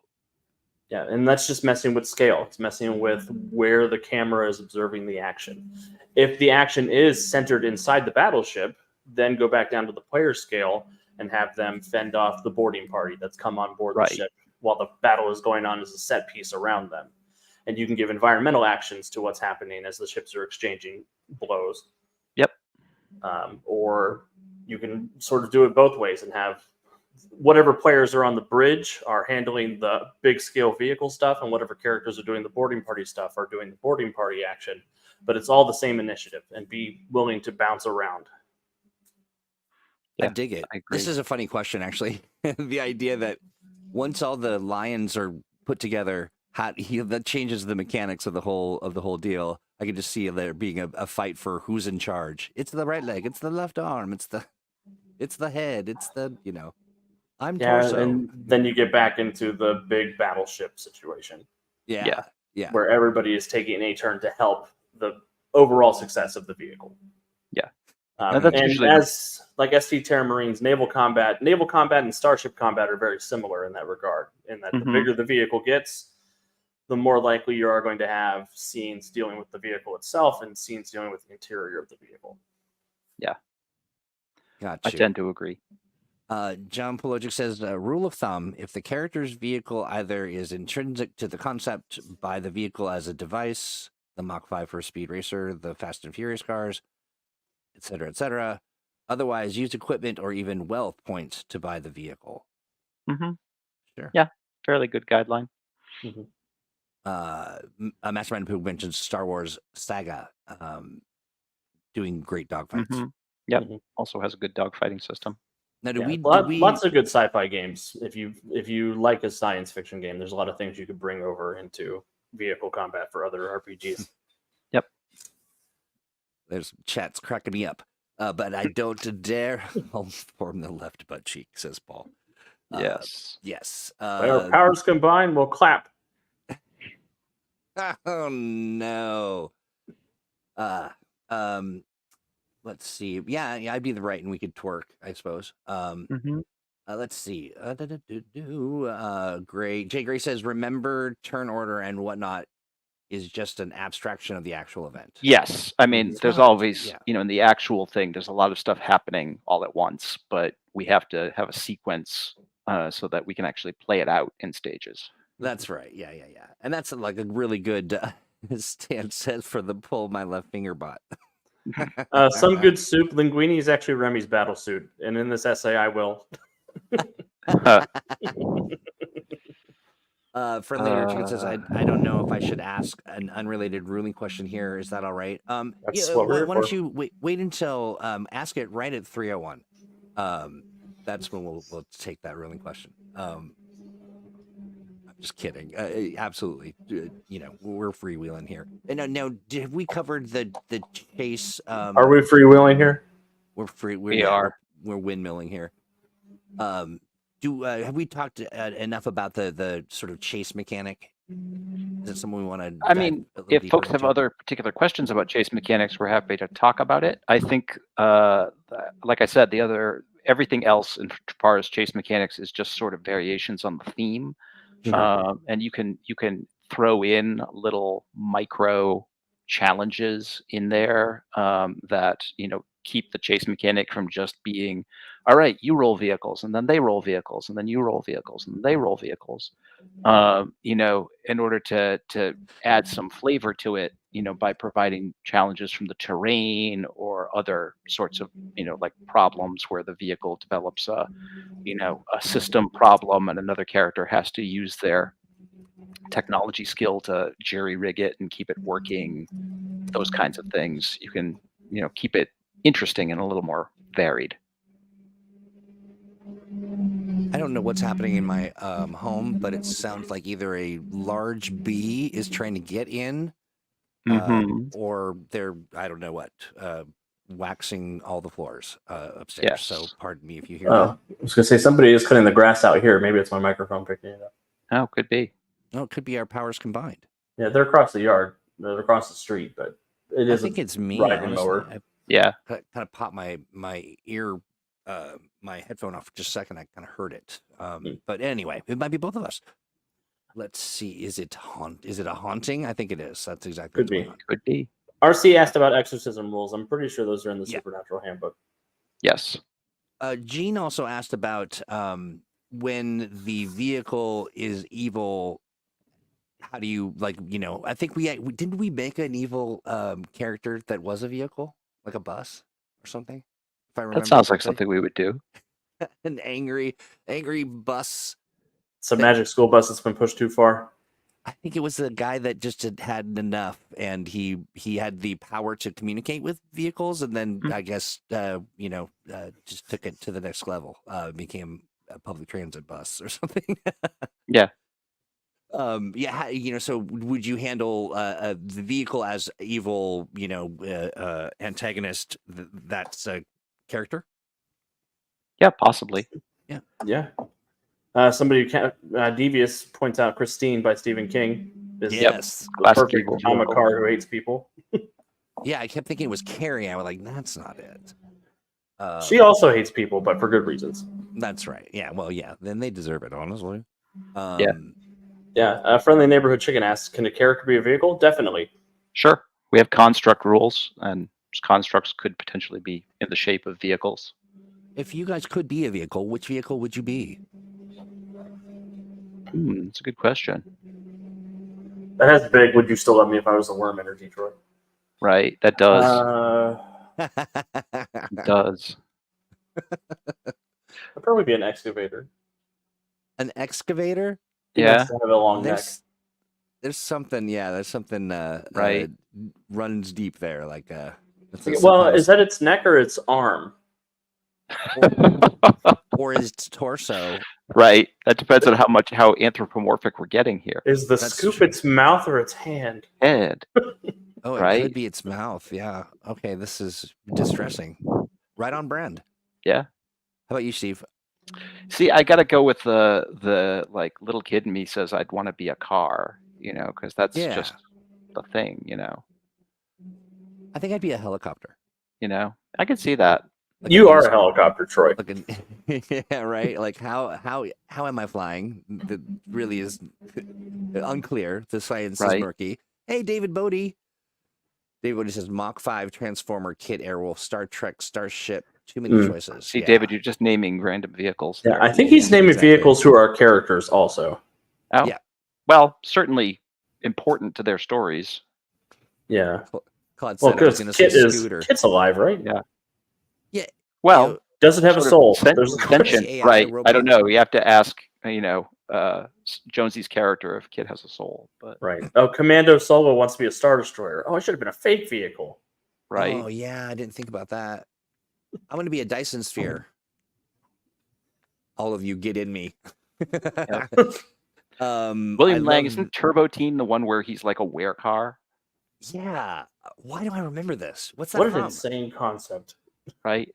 Yeah, and that's just messing with scale. It's messing with where the camera is observing the action. If the action is centered inside the battleship, then go back down to the player scale and have them fend off the boarding party that's come on board the ship while the battle is going on as a set piece around them. And you can give environmental actions to what's happening as the ships are exchanging blows. Or you can sort of do it both ways and have whatever players are on the bridge are handling the big scale vehicle stuff, and whatever characters are doing the boarding party stuff are doing the boarding party action. But it's all the same initiative, and be willing to bounce around. I dig it. This is a funny question, actually. The idea that once all the lions are put together, that changes the mechanics of the whole deal. I can just see there being a fight for who's in charge. It's the right leg. It's the left arm. It's the head. It's the I'm torso. And then you get back into the big battleship situation. Yeah. Where everybody is taking a turn to help the overall success of the vehicle. And as like ST Terra Marines, naval combat and starship combat are very similar in that regard. In that the bigger the vehicle gets, the more likely you are going to have scenes dealing with the vehicle itself and scenes dealing with the interior of the vehicle. Yeah. Gotcha. I tend to agree. John Pologic says, rule of thumb, if the character's vehicle either is intrinsic to the concept by the vehicle as a device, the Mach 5 for a speed racer, the Fast and Furious cars, etc., otherwise use equipment or even wealth points to buy the vehicle. Sure. Yeah, fairly good guideline. Mastermind who mentions Star Wars Saga doing great dogfights. Also has a good dogfighting system. Now, lots of good sci-fi games. If you like a science fiction game, there's a lot of things you could bring over into vehicle combat for other RPGs. There's chat's cracking me up, but I don't dare form the left butt cheek, says Paul. Yes. When our powers combine, we'll clap. Oh no. Let's see. Yeah, I'd be the right, and we could twerk, I suppose. Let's see. Gray. Jay Gray says, remember turn order and whatnot is just an abstraction of the actual event. Yes. I mean, there's always, in the actual thing, there's a lot of stuff happening all at once, but we have to have a sequence so that we can actually play it out in stages. That's right. Yeah. And that's like a really good Stan says for the pull my left finger bot. Some good soup. Linguini is actually Remy's battle suit, and in this essay, I will. Friendly Urchin says, I don't know if I should ask an unrelated ruling question here. Is that all right? That's Yeah, what we're here why don't for. you wait until ask it right at 3:01. That's when we'll take that ruling question. I'm just kidding. Absolutely. We're freewheeling here. And now, have we covered the chase? Are we freewheeling here? We're free. We are. We're windmilling here. Have we talked enough about the sort of chase mechanic? Is it something we want to? I mean, if folks have other particular questions about chase mechanics, we're happy to talk about it. I think, like I said, everything else as far as chase mechanics is just sort of variations on the theme, and you can throw in little micro challenges in there that keep the chase mechanic from just being, all right, you roll vehicles and then they roll vehicles and then you roll vehicles and they roll vehicles. In order to add some flavor to it, by providing challenges from the terrain or other sorts of, like problems where the vehicle develops a system problem and another character has to use their technology skill to jerry rig it and keep it working. Those kinds of things, you can, keep it interesting and a little more varied. I don't know what's happening in my home, but it sounds like either a large bee is trying to get in, or they're, I don't know what, waxing all the floors upstairs. Yes. So pardon me if you hear that. I was going to say, somebody is cutting the grass out here. Maybe it's my microphone picking it up. Oh, could be. No, it could be our powers combined. Yeah, they're across the yard. They're across the street, but it is. I think it's me. Riding mower. Yeah. Kind of popped my ear, my headphone off for just a second. I kind of heard it. But anyway, it might be both of us. Let's see. Is it a haunting? I think it is. That's exactly Could be. Could be. RC asked about exorcism rules. I'm pretty sure those are in the Supernatural Handbook. Yes. Gene also asked about when the vehicle is evil. How do you I think didn't we make an evil character that was a vehicle, like a bus or something? If I remember, that sounds like something we would do. An angry bus. It's a magic school bus that's been pushed too far. I think it was a guy that just had enough, and he had the power to communicate with vehicles, and then I guess just took it to the next level. Became a public transit bus or something. Yeah. So would you handle the vehicle as evil, antagonist? That's a character. Yeah, possibly. Yeah. Somebody, Devious points out Christine by Stephen King. Yes. The perfect comic car who hates people. Yeah, I kept thinking it was Carrie. I was like, that's not it. She also hates people, but for good reasons. That's right. Yeah. Well, yeah. Then they deserve it, honestly. Yeah. Friendly Neighborhood Chicken asks, can a character be a vehicle? Definitely. Sure. We have construct rules, and constructs could potentially be in the shape of vehicles. If you guys could be a vehicle, which vehicle would you be? That's a good question. That has big, would you still love me if I was a worm energy, Troy? Right. That does. It does. I'd probably be an excavator. An excavator? Yeah. Have a long neck. There's something. Yeah, there's something. Right. Runs deep there. Like. Is that its neck or its arm? Or its torso? Right. That depends on how anthropomorphic we're getting here. Is the scoop its mouth or its hand? Head. Oh, it could be its mouth. Yeah. Okay, this is distressing. Right on brand. Yeah. How about you, Steve? See, I gotta go with the like little kid in me says I'd want to be a car, because that's just the thing, I think I'd be a helicopter. I could see that. Like you are a helicopter, Troy. Yeah, right. Like how am I flying? That really is unclear. The science is murky. Hey, David Bodie. David Bodie says Mach 5 Transformer Kit Airwolf Star Trek Starship. Too many choices. See, David, you're just naming random vehicles. Yeah, I think he's naming vehicles who are characters also. Oh, yeah. Well, certainly important to their stories. Yeah. Claude Well, said I was because going to say Scooter. Kit's alive, right? Yeah. Yeah. Well, Does it have a sort of soul? sen- There's a sentient, AI right? I don't robot. know. You have to ask, Jonesy's character if Kit has a soul, but Right. Oh, Commando Solo wants to be a Star Destroyer. Oh, it should have been a fake vehicle. right. Oh yeah, I didn't think about that. I'm going to be a Dyson sphere. All of you get in me. William Lang, isn't Turbo Teen the one where he's like a wear car? Yeah. Why do I remember this? What's that What an from? insane concept. Right.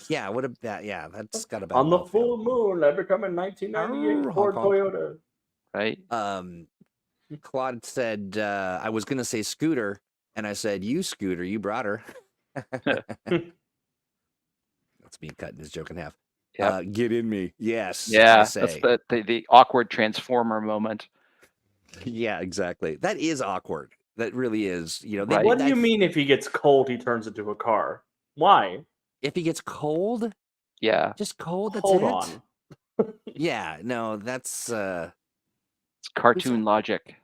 Yeah, what a yeah, that's got a bad On the mouthfeel. full moon, I become a 1998 Ford honk, honk. Toyota. Right. Claude said I was gonna say Scooter, and I said, "You Scooter, you brought her." That's me cutting his joke in half. Yep. Get in me. Yes. Yeah, I that's say. the awkward transformer moment. Yeah, exactly. That is awkward. That really is. You know, Right. What do you mean if he gets cold, he turns into a car? Why? If he gets cold, Yeah. just cold. That's Hold it. on. Yeah. No, that's. It's cartoon logic.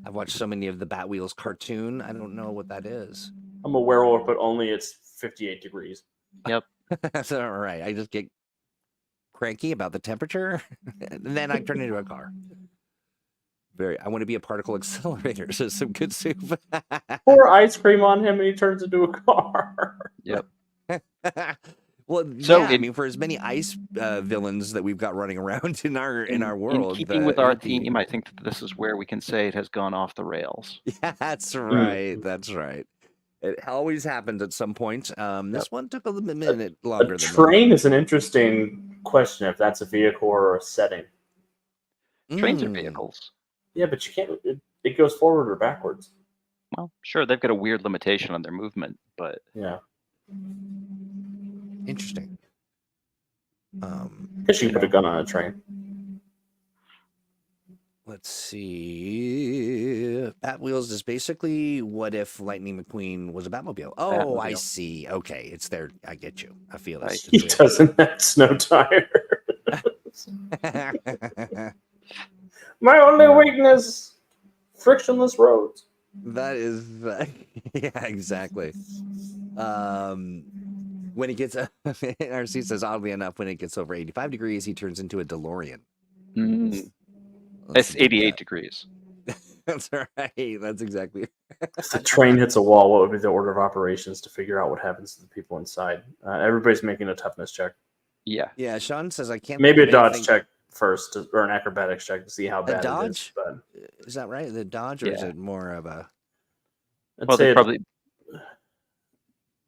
I've watched so many of the Batwheels cartoon. I don't know what that is. I'm a werewolf, but only it's 58 degrees. Yep. That's all right. I just get cranky about the temperature, and then I turn into a car. I want to be a particle accelerator. So some good soup. Pour ice cream on him, and he turns into a car. Yep. Well, So yeah, I mean, for as many ice villains that we've got running around in our world, in keeping with our theme, I think that this is where we can say it has gone off the rails. Yeah, that's right. That's right. It always happens at some point. This one took a minute longer. A train is an interesting question. If that's a vehicle or a setting. Trains are vehicles. Yeah, but you can't. It goes forward or backwards. Well, sure, they've got a weird limitation on their movement, but yeah. Interesting. Guess you can put a gun on a train. Let's see. Batwheels is basically what if Lightning McQueen was a Batmobile? Oh, Batmobile. I see. Okay, it's there. I get you. I feel it. He doesn't have snow tires. My only weakness: frictionless roads. That is, yeah, exactly. When he gets, RC says, oddly enough, when it gets over 85 degrees, he turns into a DeLorean. It's 88 degrees. That's right. That's exactly. If the train hits a wall, what would be the order of operations to figure out what happens to the people inside? Everybody's making a toughness check. Yeah. Yeah, Sean says I can't. Maybe a dodge check first, or an acrobatics check to see how bad dodge? it is. Is that right? The dodge, or is it more of a? Well, they probably.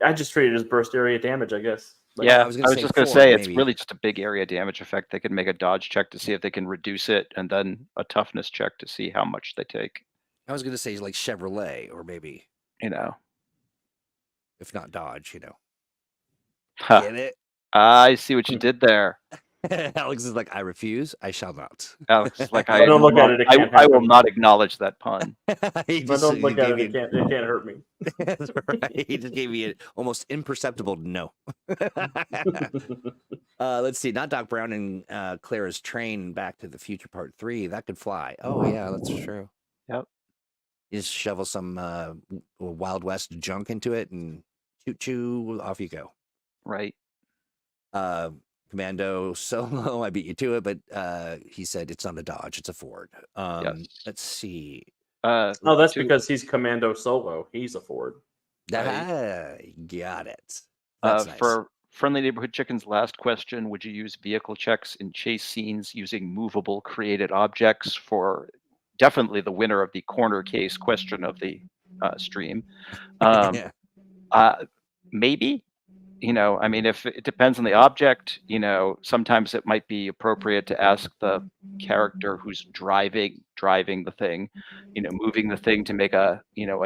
I just treat it as burst area damage, I guess. Like, yeah, I was just going to say it's really just a big area damage effect. They can make a dodge check to see if they can reduce it, and then a toughness check to see how much they take. I was going to say like Chevrolet, or maybe if not dodge, Get it? I see what you did there. Alex is like, I refuse. I shall not. Alex is like, I don't look at it. I will not acknowledge that pun. Don't look at it. It can't hurt me. That's right. He just gave me an almost imperceptible no. Let's see. Not Doc Brown and Clara's train Back to the Future Part 3. That could fly. Oh yeah, that's true. Yep. You just shovel some Wild West junk into it and choo off you go. Right. Commando Solo, I beat you to it, but he said it's not a Dodge, it's a Ford. Yes. Let's see. That's because he's Commando Solo. He's a Ford. Got it. That's nice. For Friendly Neighborhood Chicken's last question, would you use vehicle checks in chase scenes using movable created objects for definitely the winner of the corner case question of the stream? Maybe. I mean, if it depends on the object, sometimes it might be appropriate to ask the character who's driving the thing, moving the thing to make a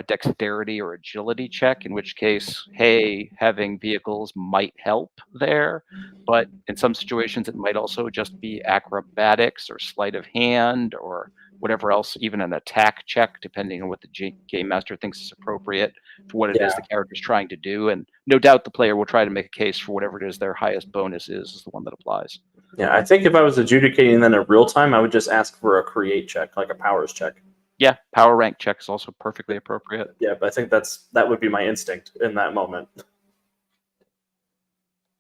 dexterity or agility check, in which case, hey, having vehicles might help there. But in some situations, it might also just be acrobatics or sleight of hand or whatever else, even an attack check, depending on what the game master thinks is appropriate for what it is the character's trying to do. And no doubt the player will try to make a case for whatever it is their highest bonus is the one that applies. Yeah, I think if I was adjudicating then in real time, I would just ask for a create check, like a powers check. Yeah, power rank check is also perfectly appropriate. Yeah, but I think that would be my instinct in that moment.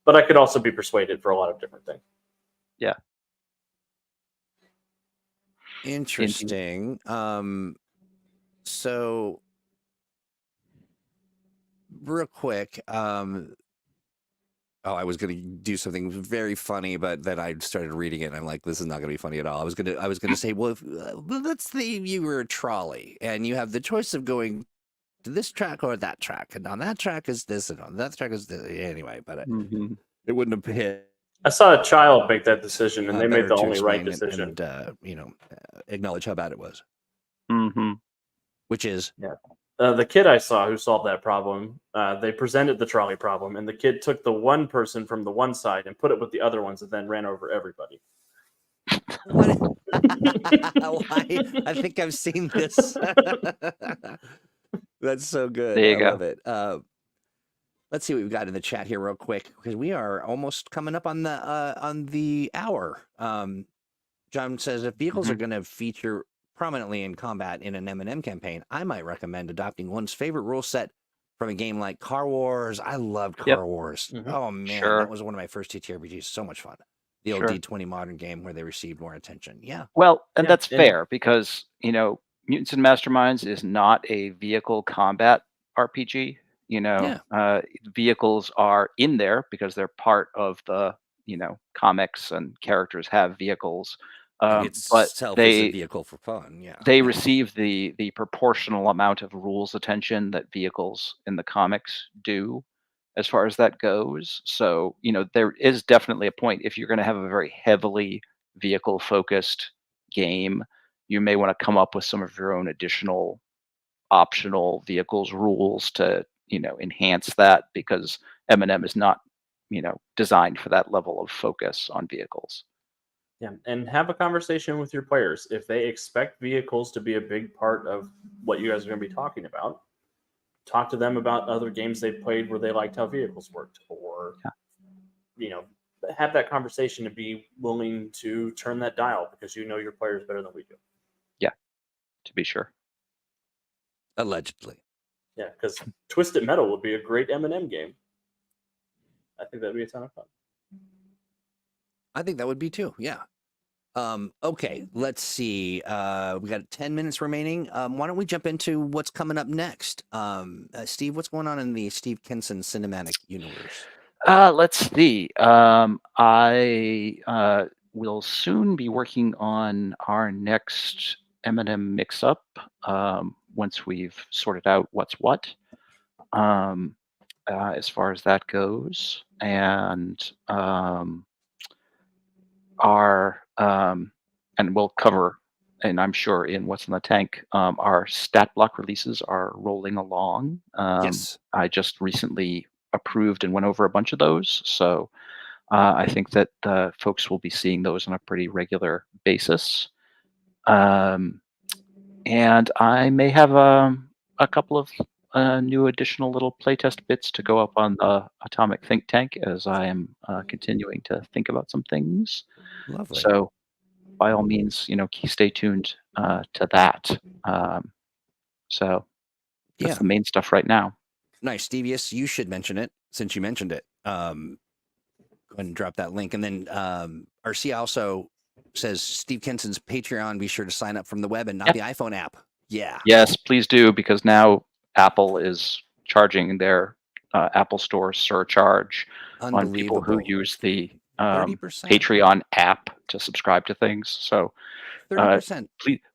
But I could also be persuaded for a lot of different things. Yeah. Interesting. So real quick, I was going to do something very funny, but then I started reading it, and I'm like, "This is not going to be funny at all." I was gonna say, "Well, let's say you were a trolley, and you have the choice of going to this track or that track, and on that track is this, and on that track is this." Anyway, but it wouldn't have hit. I saw a child make that decision, and they made Better the to only right explain decision. and acknowledge how bad it was. Which is the kid I saw who solved that problem. They presented the trolley problem, and the kid took the one person from the one side and put it with the other ones, and then ran over everybody. What? I think I've seen this. That's so good. There you I go. love it. Let's see what we've got in the chat here real quick, because we are almost coming up on the hour. John says, if vehicles are going to feature prominently in combat in an M&M campaign, I might recommend adopting one's favorite rule set from a game like Car Wars. I loved Car Wars. Oh man, that was one of my first TTRPGs. So much fun. The old D20 modern game where they received more attention. Yeah. Well, and that's fair because, Mutants and Masterminds is not a vehicle combat RPG. Vehicles are in there because they're part of the, comics, and characters have vehicles. But is a vehicle for fun. Yeah. They receive the proportional amount of rules attention that vehicles in the comics do, as far as that goes. So, there is definitely a point if you're going to have a very heavily vehicle focused game, you may want to come up with some of your own additional optional vehicles rules to, enhance that, because M&M is not, designed for that level of focus on vehicles. Yeah, and have a conversation with your players. If they expect vehicles to be a big part of what you guys are going to be talking about, talk to them about other games they played where they liked how vehicles worked, or have that conversation and be willing to turn that dial, because you know your players better than we do. Yeah, to be sure. Allegedly. Yeah, because Twisted Metal would be a great M&M game. I think that'd be a ton of fun. I think that would be too. Yeah. Okay, let's see. We got 10 minutes remaining. Why don't we jump into what's coming up next? Steve, what's going on in the Steve Kenson cinematic universe? Let's see. I will soon be working on our next M&M mix-up once we've sorted out what's what, as far as that goes. And and we'll cover, and I'm sure in what's in the tank, our stat block releases are rolling along. Yes. I just recently approved and went over a bunch of those, so I think that folks will be seeing those on a pretty regular basis. And I may have a couple of new additional little playtest bits to go up on the Atomic Think Tank as I am continuing to think about some things. Lovely. So by all means, stay tuned to that. So that's the main stuff right now. Nice. Devious, you should mention it since you mentioned it. Go ahead and drop that link. And then RC also says Steve Kenson's Patreon, be sure to sign up from the web and not the iPhone app. Yeah. Yes, please do, because now Apple is charging their Apple Store surcharge on people who use the 30%. Patreon app to subscribe to things. So 30%.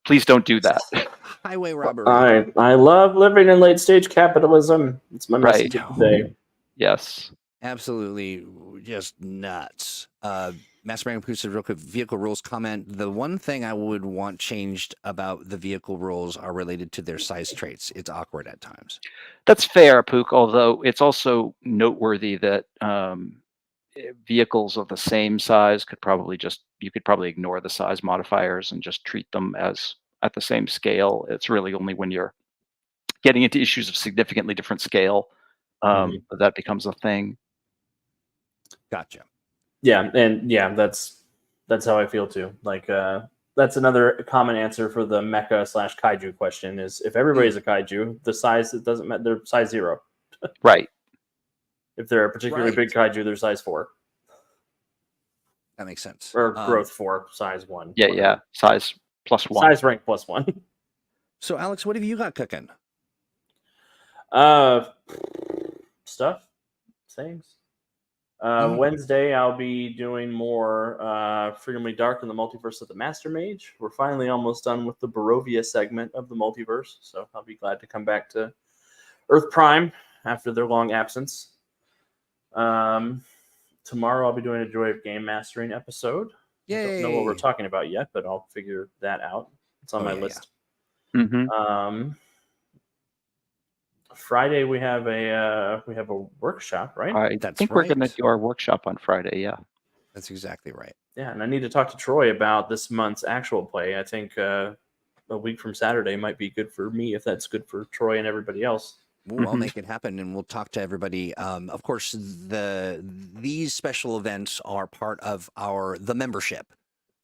Please don't do that. Highway robbery. I love living in late stage capitalism. It's my message of the day. Yes. Absolutely just nuts. Mastermind posted real quick vehicle rules comment. The one thing I would want changed about the vehicle rules are related to their size traits. It's awkward at times. That's fair, Pook, although it's also noteworthy that vehicles of the same size you could probably ignore the size modifiers and just treat them as at the same scale. It's really only when you're getting into issues of significantly different scale that becomes a thing. Gotcha. Yeah, and that's how I feel too. Like that's another common answer for the mecha/kaiju question: is if everybody's a kaiju, the size it doesn't matter. They're size 0. Right. If they're a particularly big kaiju, they're size 4. That makes sense. Or growth 4, size 1. Yeah, whatever. yeah. Size +1. Size rank +1. So, Alex, what have you got cooking? Stuff, sayings. Wednesday, I'll be doing more Freedomly Dark in the Multiverse of the Masterminds. We're finally almost done with the Barovia segment of the multiverse, so I'll be glad to come back to Earth Prime after their long absence. Tomorrow, I'll be doing a Joy of Game Mastering episode. Yay. I don't know what we're talking about yet, but I'll figure that out. It's on my list. Mm-hmm. Friday we have a workshop, right? That's think we're going to do our workshop on Friday. Yeah, that's exactly right. Yeah, and I need to talk to Troy about this month's actual play. I think a week from Saturday might be good for me if that's good for Troy and everybody else. Ooh, I'll make it happen, and we'll talk to everybody. Of course, these special events are part of the membership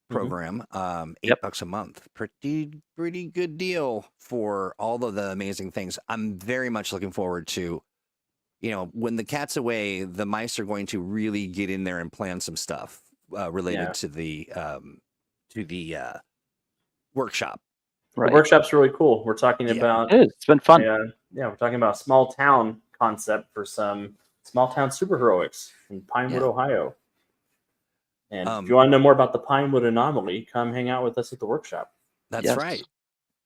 program. $8 a month, pretty good deal for all of the amazing things. I'm very much looking forward to, when the cat's away, the mice are going to really get in there and plan some stuff related to the workshop. Right. The workshop's really cool. We're talking about it's been fun. We're talking about a small town concept for some small town superheroics in Pinewood, Ohio. And if you want to know more about the Pinewood anomaly, come hang out with us at the workshop. That's right.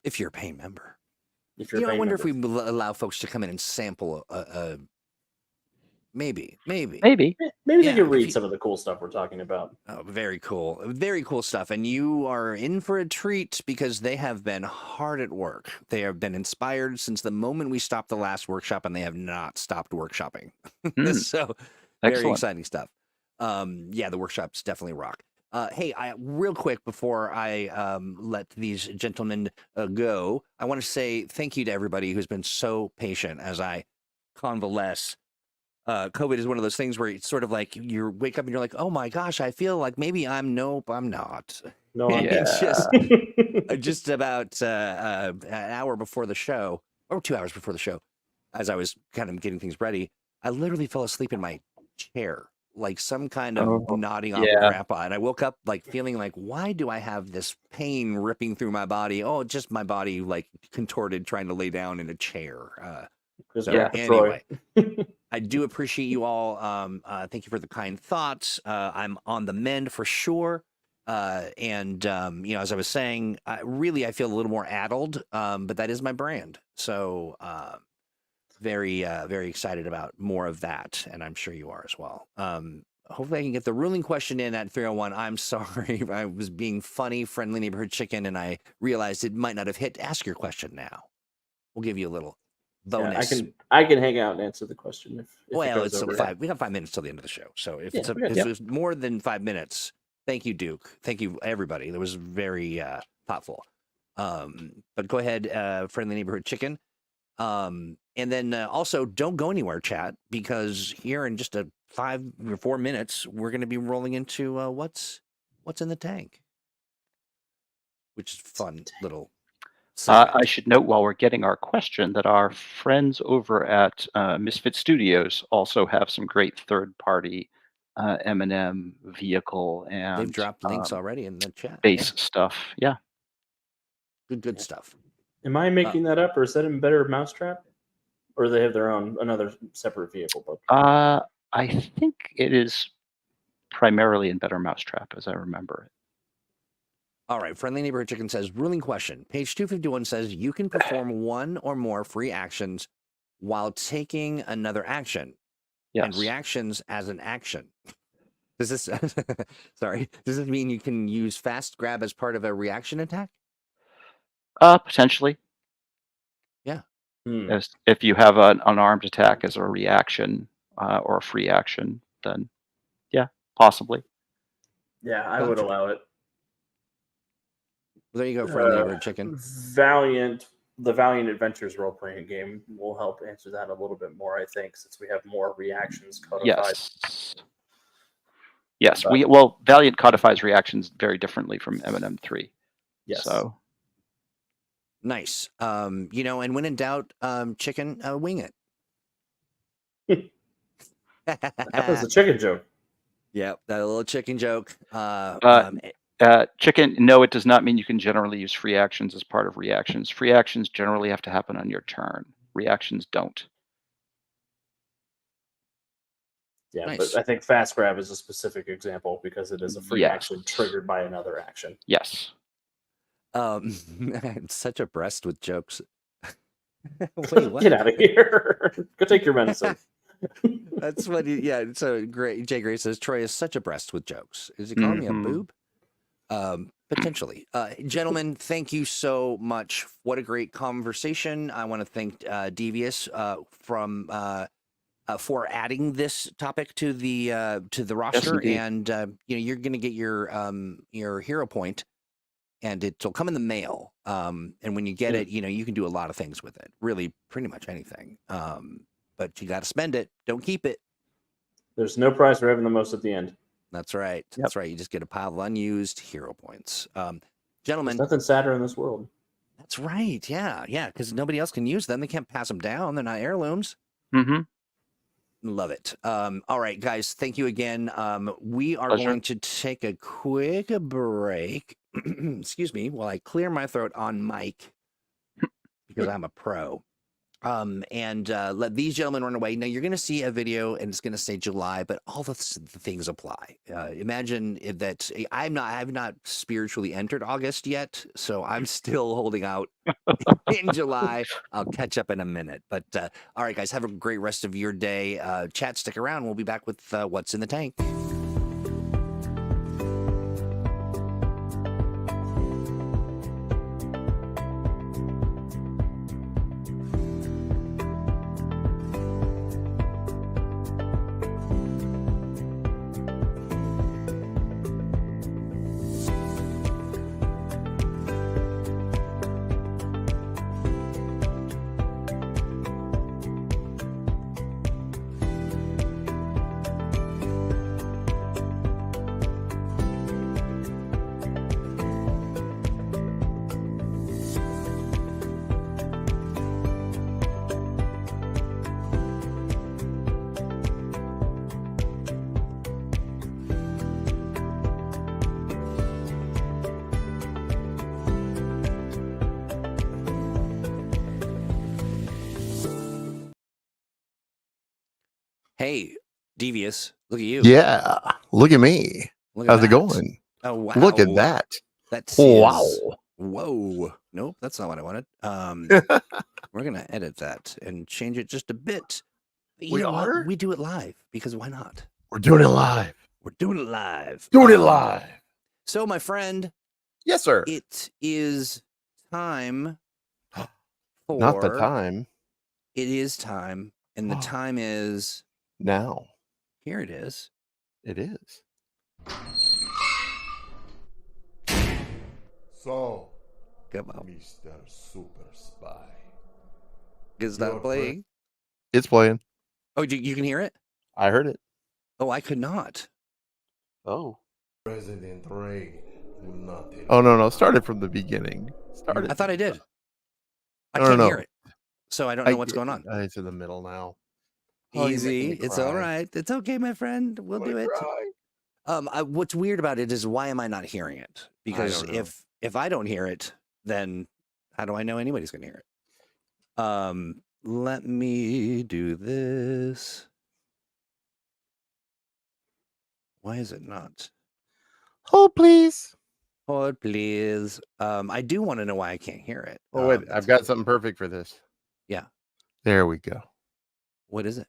If you're a paying member. I wonder if we allow folks to come in and sample maybe they can read some of the cool stuff we're talking about. Oh, very cool stuff. And you are in for a treat because they have been hard at work. They have been inspired since the moment we stopped the last workshop, and they have not stopped workshopping. So very exciting stuff. The workshops definitely rock. Hey, real quick before I let these gentlemen go, I want to say thank you to everybody who's been so patient as I convalesce. COVID is one of those things where it's sort of like you wake up and you're like, oh my gosh, I feel like maybe I'm not. No, it's just about an hour before the show, or 2 hours before the show, as I was kind of getting things ready, I literally fell asleep in my chair, like some kind of nodding off grandpa. And I woke up like feeling like, why do I have this pain ripping through my body? Oh, just my body like contorted trying to lay down in a chair. Anyway, I do appreciate you all. Thank you for the kind thoughts. I'm on the mend for sure. As I was saying, I feel a little more addled, but that is my brand. So very excited about more of that. And I'm sure you are as well. Hopefully I can get the ruling question in at 301. I'm sorry. I was being funny, friendly neighborhood chicken, and I realized it might not have hit. Ask your question now. We'll give you a little bonus. Yeah, I can hang out and answer the question if it's still 5. We have 5 minutes till the end of the show. So if it's more than 5 minutes, thank you, Duke. Thank you, everybody. That was very thoughtful. But go ahead, friendly neighborhood chicken. And then also don't go anywhere, chat, because here in just 5 or 4 minutes, we're going to be rolling into what's in the tank, which is fun little. I should note while we're getting our question that our friends over at Misfit Studios also have some great third-party M&M vehicle and they've dropped links already in the chat. Base stuff, good stuff. Am I making that up, or is that in Better Mousetrap, or do they have their own another separate vehicle book? I think it is primarily in Better Mousetrap, as I remember it. All right, Friendly Neighborhood Chicken says, ruling question. Page 251 says you can perform one or more free actions while taking another action. Yes. And reactions as an action. Does this mean you can use fast grab as part of a reaction attack? Potentially. Yeah. As if you have an unarmed attack as a reaction or a free action, then yeah, possibly. Yeah, I would allow it. There you go, Friendly Neighborhood Chicken. The Valiant Adventures role-playing game will help answer that a little bit more, I think, since we have more reactions codified. Yes. Valiant codifies reactions very differently from M&M3. Yes. So Nice. You know, and when in doubt, chicken, wing it. That was a chicken joke. Yep, that little chicken joke. chicken, no, it does not mean you can generally use free actions as part of reactions. Free actions generally have to happen on your turn. Reactions don't. Yeah, Nice. but I think fast grab is a specific example because it is a free action triggered by another action. Yes. Such a breast with jokes. Wait, what? Get out of here. Go take your medicine. That's what yeah, so great. Jay Gray says Troy is such a breast with jokes. Is he calling me a boob? Potentially. Gentlemen, thank you so much. What a great conversation. I want to thank Devious for adding this topic to the roster. Yes, and you know, you're gonna get your hero point, and it'll come in the mail. And when you get it, you know, you can do a lot of things with it. Really, pretty much anything. But you got to spend it. Don't keep it. There's no prize for having the most at the end. That's right. Yep. That's right. You just get a pile of unused hero points. Gentlemen. There's nothing sadder in this world. That's right. Yeah. Yeah. Because nobody else can use them. They can't pass them down. They're not heirlooms. Mm-hmm. Love it. All right, guys. Thank you again. We are going to take a quick break. Excuse me, while I clear my throat on mic because I'm a pro. And let these gentlemen run away. Now you're going to see a video, and it's going to say July, but all the things apply. Imagine that I've not spiritually entered August yet, so I'm still holding out in July. I'll catch up in a minute. But all right, guys, have a great rest of your day. Chat, stick around. We'll be back with what's in the tank. Hey, Devious, look at you. Yeah, look at me. How's it going? Oh, wow. Look at that. That's wow. Whoa. Nope, that's not what I wanted. We're going to edit that and change it just a bit. But you know what? We do it live because why not? We're doing it live. We're doing it live. Doing it live. So, my friend. Yes, sir. It is time for... Not the time. It is time. And the time is... Now. Here it is. It is. So, come on, Mr. Super Spy. Is that playing? It's playing. Oh, you can hear it? I heard it. Oh, I could not. Oh. President Reagan will not. Oh, no. Started from the beginning. Started. I thought I did. I can't hear it. So I don't know what's going on. It's in the middle now. Easy. It's all right. It's okay, my friend. We'll do it. What's weird about it is why am I not hearing it? Because if I don't hear it, then how do I know anybody's going to hear it? Let me do this. Why is it not? Hold, please. Hold, please. I do want to know why I can't hear it. Oh, wait. I've got something perfect for this. Yeah. There we go. What is it?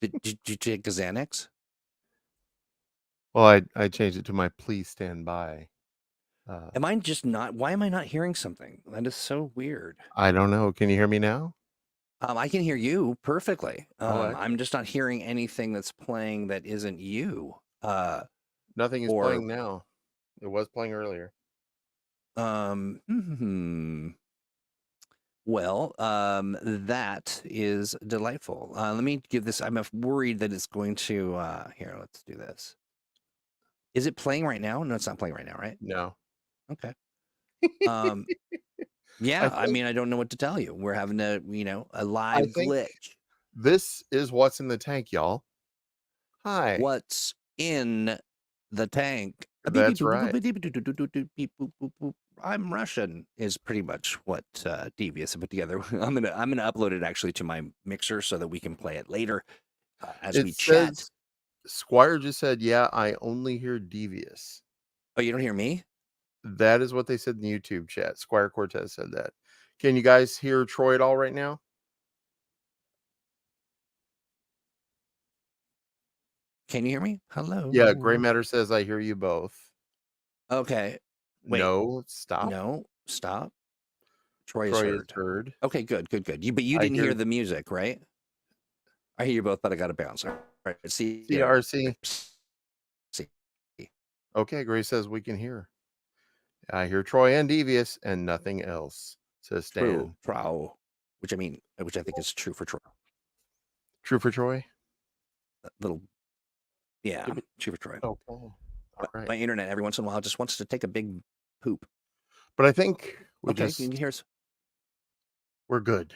Did you take a Xanax? Well, I changed it to my please stand by. Am I just not? Why am I not hearing something? That is so weird. I don't know. Can you hear me now? I can hear you perfectly. I'm just not hearing anything that's playing that isn't you. Nothing is playing now. It was playing earlier. Well, that is delightful. Let me give this. I'm worried that it's going to. Here, let's do this. Is it playing right now? No, it's not playing right now, right? No. Okay. Yeah, I mean, I don't know what to tell you. We're having a live glitch. This is what's in the tank, y'all. Hi. What's in the tank? That's right. I'm Russian is pretty much what Devious put together. I'm gonna upload it actually to my mixer so that we can play it later as we chat. Squire just said, "Yeah, I only hear Devious." Oh, you don't hear me? That is what they said in the YouTube chat. Squire Cortez said that. Can you guys hear Troy at all right now? Can you hear me? Hello. Yeah, Gray Matter says I hear you both. Okay. Wait. No, stop. No, stop. Troy is is heard. Okay, good. But you didn't hear the music, right? I hear you both, but I got to bounce. All right. CRC. Okay, Gray says we can hear. I hear Troy and Devious and nothing else, says Stan. True. Which I think is true for Troy. True for Troy? True for Troy. Okay. All right. My internet every once in a while just wants to take a big poop. But I think can you hear us? We're good.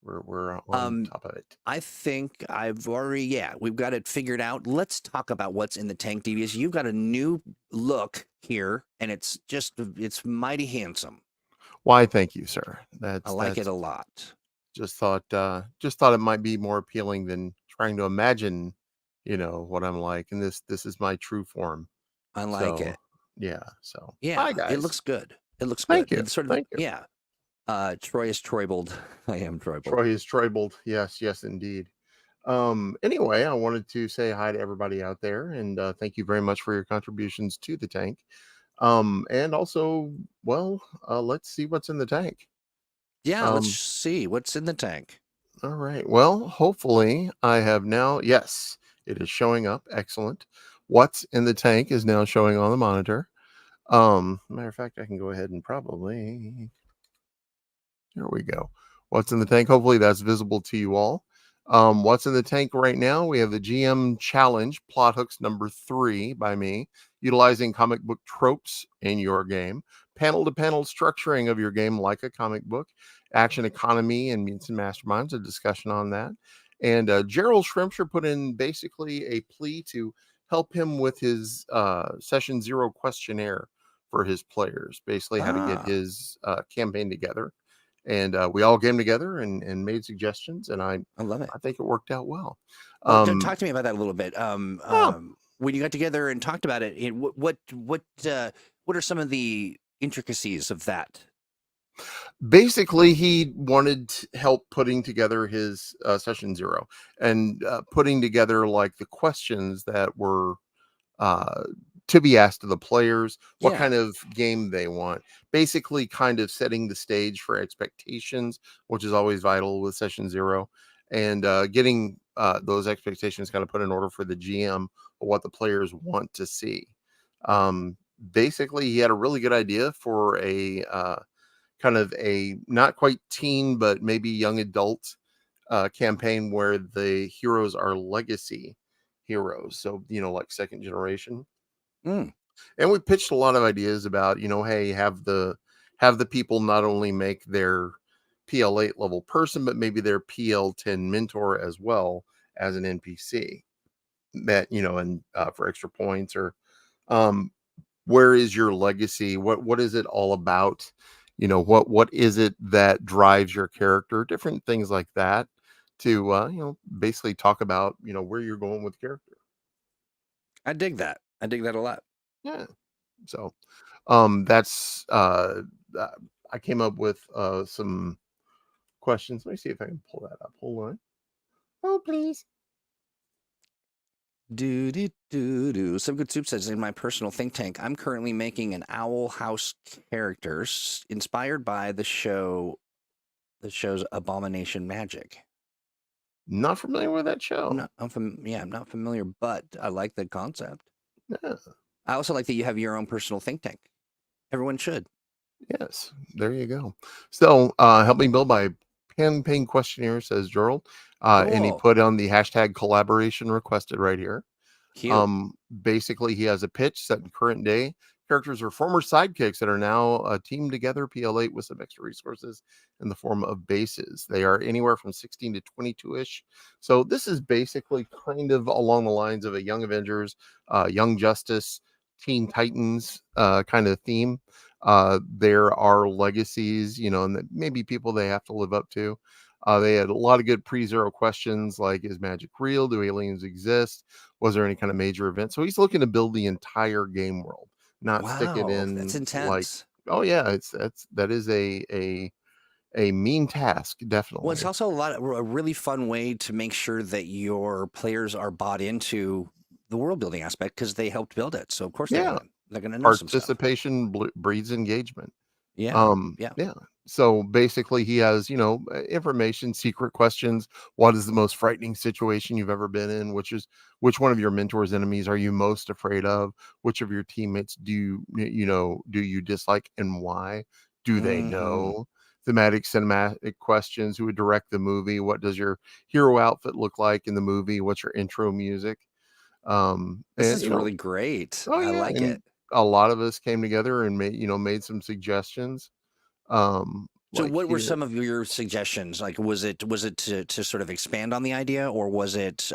We're on top of it. I think I've already, we've got it figured out. Let's talk about what's in the tank, Devious. You've got a new look here, and it's mighty handsome. Why, thank you, sir. I like it a lot. Just thought it might be more appealing than trying to imagine, what I'm like. And this is my true form. I like it. Yeah. So hi, guys. It looks good. Thank you. Thank you. Yeah. Troy is Troibled. I am Troibled. Troy is Troibled. Yes, indeed. Anyway, I wanted to say hi to everybody out there and thank you very much for your contributions to the tank. And also, let's see what's in the tank. Yeah, let's see what's in the tank. All right. Well, hopefully I have now. Yes, it is showing up. Excellent. What's in the tank is now showing on the monitor. Matter of fact, I can go ahead and probably. Here we go. What's in the tank? Hopefully that's visible to you all. What's in the tank right now? We have the GM Challenge Plot Hooks number 3 by me, utilizing comic book tropes in your game, panel-to-panel structuring of your game like a comic book, action economy and Mutants and Masterminds, a discussion on that. And Gerald Shrimpshire put in basically a plea to help him with his Session 0 questionnaire for his players, basically how to get his campaign together. And we all came together and made suggestions, and I love it. I think it worked out well. Talk to me about that a little bit. When you got together and talked about it, what are some of the intricacies of that? Basically, he wanted help putting together his Session 0 and putting together like the questions that were to be asked of the players, what kind of game they want, basically kind of setting the stage for expectations, which is always vital with Session 0, and getting those expectations kind of put in order for the GM of what the players want to see. Basically, he had a really good idea for a kind of a not quite teen, but maybe young adult campaign where the heroes are legacy heroes. So, like second generation. And we pitched a lot of ideas about, hey, have the people not only make their PL8 level person, but maybe their PL10 mentor as well as an NPC that, and for extra points or where is your legacy? What is it all about? What is it that drives your character? Different things like that to, basically talk about, where you're going with character. I dig that. I dig that a lot. Yeah. So, that's, I came up with, some questions. Let me see if I can pull that up. Hold on. Oh, please. Some Good Soup says, in my personal think tank, I'm currently making an Owl House characters inspired by the show's Abomination Magic. Not familiar with that show. I'm not familiar, but I like the concept. Yeah. I also like that you have your own personal think tank. Everyone should. Yes, there you go. So, help me build my campaign questionnaire, says Gerald. And he put on the hashtag collaboration requested right here. Cute. Basically, he has a pitch set in current day. Characters are former sidekicks that are now teamed together, PL8, with some extra resources in the form of bases. They are anywhere from 16 to 22-ish. So this is basically kind of along the lines of a Young Avengers, Young Justice, Teen Titans kind of theme. There are legacies, and that maybe people they have to live up to. They had a lot of good pre-zero questions like, is magic real? Do aliens exist? Was there any kind of major event? So he's looking to build the entire game world, not stick it Wow, that's in like, intense. oh yeah, that is a mean task, Well, definitely. it's also a really fun way to make sure that your players are bought into the world building aspect because they helped build it. So of course Yeah, they're gonna know some stuff. participation breeds engagement. Yeah, yeah. Yeah. So basically, he has, information, secret questions. What is the most frightening situation you've ever been in? Which one of your mentor's enemies are you most afraid of? Which of your teammates do you dislike and why? Do they Mhm. know? Thematic, cinematic questions. Who would direct the movie? What does your hero outfit look like in the movie? What's your intro music? This And is really great. oh I yeah, like and it. a lot of us came together and made some suggestions. So Like what were here, some of your suggestions? Like was it to sort of expand on the idea, or was it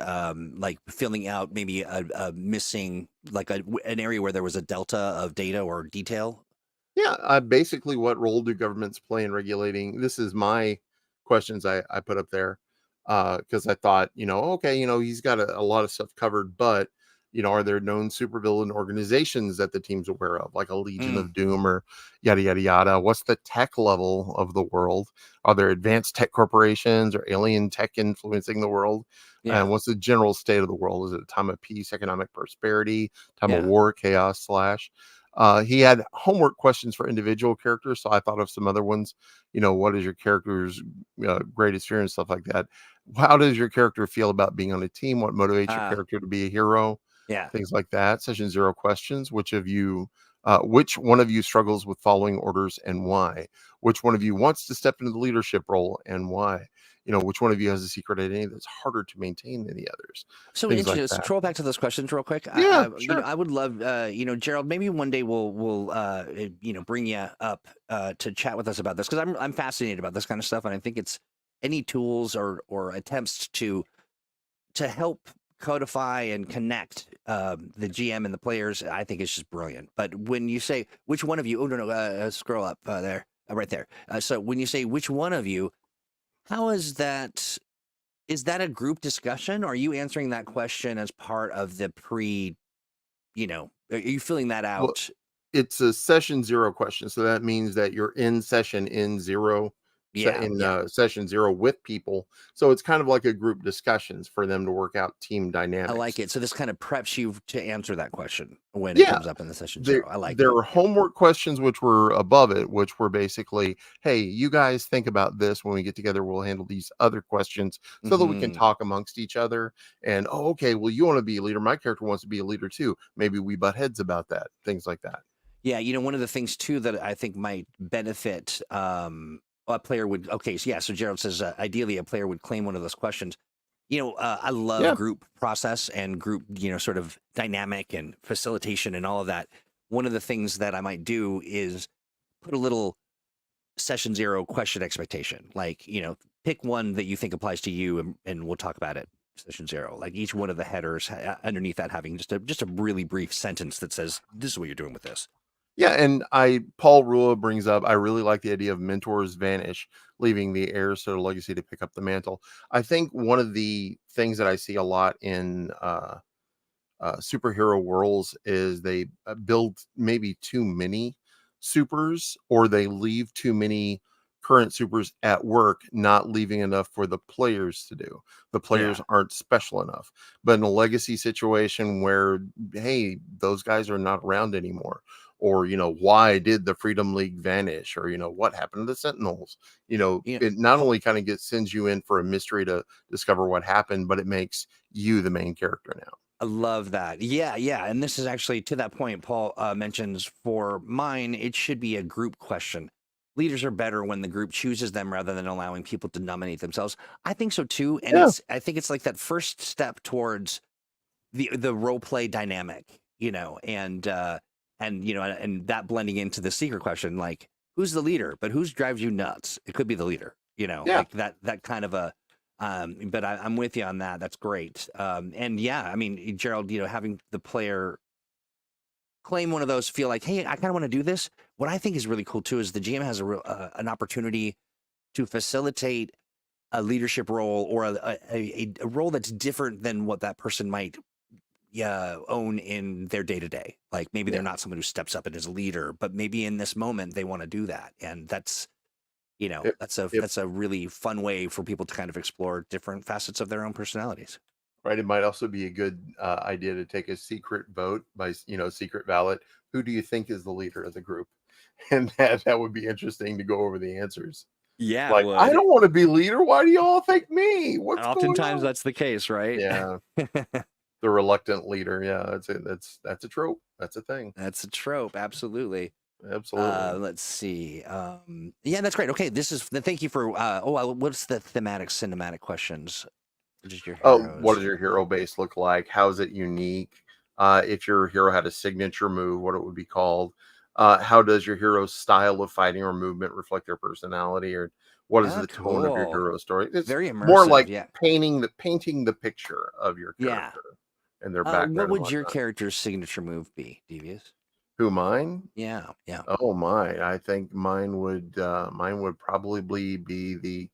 like filling out maybe a missing like an area where there was a delta of data or detail? yeah, basically, what role do governments play in regulating? This is my questions I put up there because I thought, okay, he's got a lot of stuff covered, but are there known supervillain organizations that the team's aware of, like a Legion Mm, of Doom or yada yada yada? What's the tech level of the world? Are there advanced tech corporations or alien tech influencing the world? yeah, And what's the general state of the world? Is it a time of peace, economic prosperity, time of yeah. war, chaos, slash? He had homework questions for individual characters, so I thought of some other ones. What is your character's greatest fear and stuff like that? How does your character feel about being on a team? What motivates your Ah, character to be a hero? yeah. Things like that. Session zero questions. Which one of you struggles with following orders and why? Which one of you wants to step into the leadership role and why? Which one of you has a secret identity that's harder to maintain than the others? So Things like interesting. that. Scroll back to those questions real quick. Yeah, I would love, Gerald. Maybe one day we'll bring you up to chat with us about this because I'm fascinated about this kind of stuff, and I think it's any tools or attempts to help codify and connect the GM and the players. I think it's just brilliant. But when you say which one of you, oh no, scroll up there, right there. So when you say which one of you, how is that? Is that a group discussion? Or are you answering that question as part of the are you filling that Well, out? it's a session zero question. So that means that you're in session in zero Yeah, yeah. session zero with people. So it's kind of like a group discussions for them to work out team I dynamics. like it. So this kind of preps you to answer that question when it Yeah. comes up in the session There, zero. I like there it. are homework questions which were above it, which were basically, hey, you guys think about this when we get together. We'll handle these other questions so that we can Hmm. talk amongst each other. And oh, okay, well, you want to be a leader. My character wants to be a leader too. Maybe we butt heads about that. Things like that. Yeah, one of the things too that I think might benefit a player would. Okay, so yeah, so Gerald says ideally a player would claim one of those questions. I love Yeah. group process and group, sort of dynamic and facilitation and all of that. One of the things that I might do is put a little session zero question expectation. Like, pick one that you think applies to you and we'll talk about it. Session zero. Like each one of the headers underneath that having just a really brief sentence that says, this is what you're doing with this. Yeah, and Paul Rua brings up, I really like the idea of mentors vanish, leaving the heirs to the legacy to pick up the mantle. I think one of the things that I see a lot in superhero worlds is they build maybe too many supers, or they leave too many current supers at work, not leaving enough for the players to do. The players Yeah. aren't special enough. But in a legacy situation where, hey, those guys are not around anymore, or why did the Freedom League vanish, or what happened to the Sentinels, Yeah. it not only kind of sends you in for a mystery to discover what happened, but it makes you the main character now. I love that. Yeah, yeah. And this is actually to that point, Paul mentions for mine, it should be a group question. Leaders are better when the group chooses them rather than allowing people to nominate themselves. I think so too. And Yeah. I think it's like that first step towards the role play dynamic, and and that blending into the secret question, like who's the leader, but who's drives you nuts? It could be the leader, Yeah. like that kind of a. But I'm with you on that. That's great. And yeah, I mean, Gerald, having the player claim one of those, feel like, hey, I kind of want to do this. What I think is really cool too is the GM has an opportunity to facilitate a leadership role or a role that's different than what that person might own in their day to day. Like maybe they're not someone who steps up and is a leader, but maybe in this moment they want to do that, and that's that's a really fun way for people to kind of explore different facets of their own personalities. Right. It might also be a good idea to take a secret vote by, secret ballot. Who do you think is the leader of the group? And that would be interesting to go over the answers. Yeah, Like, I don't want to be leader. Why do you all think me? What's oftentimes going on? that's the case, right? Yeah. The reluctant leader. Yeah, that's a trope. That's a thing. That's a trope. Absolutely. Absolutely. Let's see. Yeah, that's great. Okay, thank you for. What's the thematic cinematic questions? What does your hero base look like? How is it unique? If your hero had a signature move, what it would be called? How does your hero's style of fighting or movement reflect their personality, or what is the tone of your hero story? It's very immersive, more like painting the picture of your character and their background. What would your character's signature move be, Devious? Who, mine? Yeah. Oh, mine. I think mine would probably be the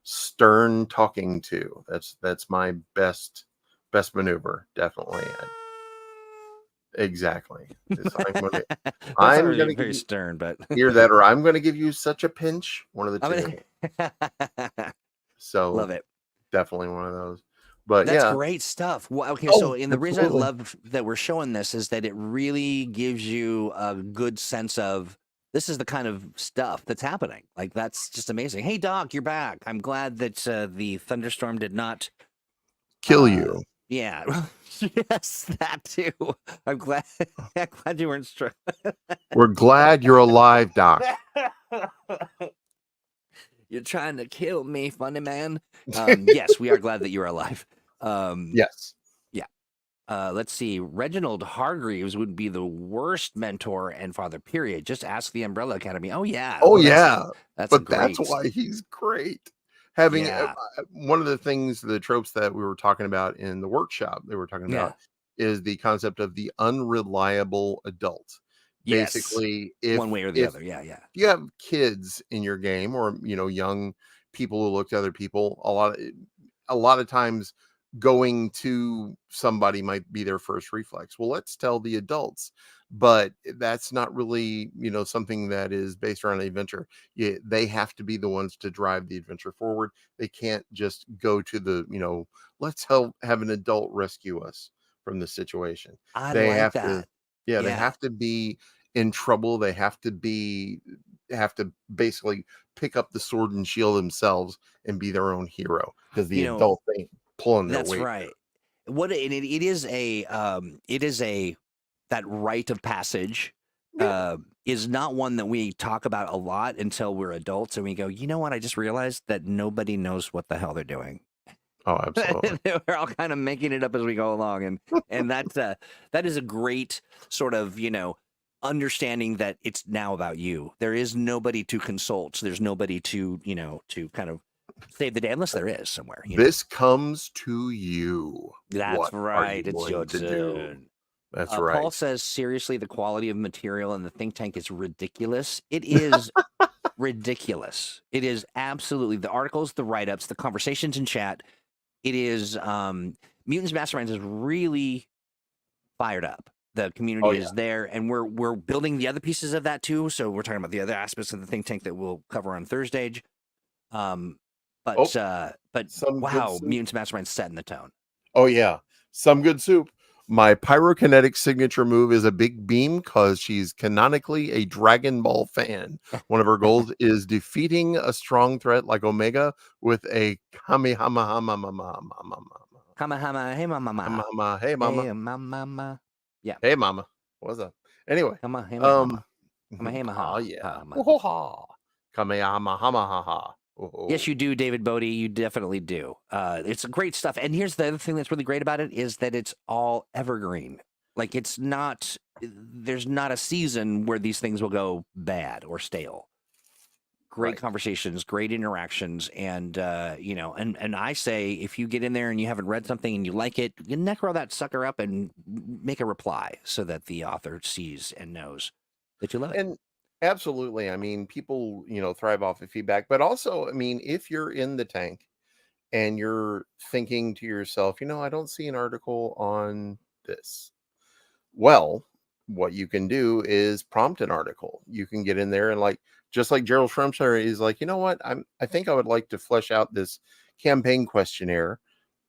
stern talking to. That's my best maneuver, definitely. Exactly. I'm going to very stern, but hear that, or I'm going to give you such a pinch. One of the two. So love it. Definitely one of those. But that's great stuff. Well, okay, so the reason I love that we're showing this is that it really gives you a good sense of this is the kind of stuff that's happening. Like that's just amazing. Hey, Doc, you're back. I'm glad that the thunderstorm did not kill you. Yeah. Yes, that too. I'm glad you weren't struck. We're glad you're alive, Doc. You're trying to kill me, funny man. Yes, we are glad that you're alive. Yes. Yeah. Let's see. Reginald Hargreaves would be the worst mentor and father, period. Just ask the Umbrella Academy. Oh, yeah. That's why he's great. Having one of the things, the tropes that we were talking about in the workshop, they were talking about is the concept of the unreliable adult. Yes. Basically, one way or the other. Yeah. If you have kids in your game, or young people who look to other people, a lot of times going to somebody might be their first reflex. Well, let's tell the adults, but that's not really something that is based around an adventure. They have to be the ones to drive the adventure forward. They can't just go to the let's have an adult rescue us from the situation. They have to be in trouble. They have to basically pick up the sword and shield themselves and be their own hero, because the adult thing pulling their weight. That's right. What it is that rite of passage is not one that we talk about a lot until we're adults and we go, you know what? I just realized that nobody knows what the hell they're doing. Oh, absolutely. We're all kind of making it up as we go along, and that is a great sort of understanding that it's now about you. There is nobody to consult. There's nobody to to kind of save the day, unless there is somewhere. This comes to you. That's right. It's your turn. That's right. Paul says, seriously, the quality of material in the think tank is ridiculous. It is ridiculous. It is absolutely. The articles, the write-ups, the conversations in chat. It is Mutants Masterminds is really fired up. The community is there, and we're building the other pieces of that too. So we're talking about the other aspects of the think tank that we'll cover on Thursday. But wow, Mutants Masterminds setting the tone. Oh yeah, some good soup. My pyrokinetic signature move is a big beam because she's canonically a Dragon Ball fan. One of her goals is defeating a strong threat like Omega with a Kamehameha. Kamehameha, hey mama. Hey mama. Hey mama. Yeah. Hey mama. What's up? Anyway. Kamehameha. Oh yeah. Kamehameha. Yes, you do, David Bodie. You definitely do. It's great stuff. And here's the other thing that's really great about it is that it's all evergreen. Like it's not, there's not a season where these things will go bad or stale. Great conversations, great interactions, and and I say if you get in there and you haven't read something and you like it, you necro that sucker up and make a reply so that the author sees and knows that you love it. And absolutely, I mean, people, thrive off of feedback, but also, I mean, if you're in the tank and you're thinking to yourself, I don't see an article on this. Well, what you can do is prompt an article. You can get in there and just like Gerald Schrumsher is like, you know what? I think I would like to flesh out this campaign questionnaire.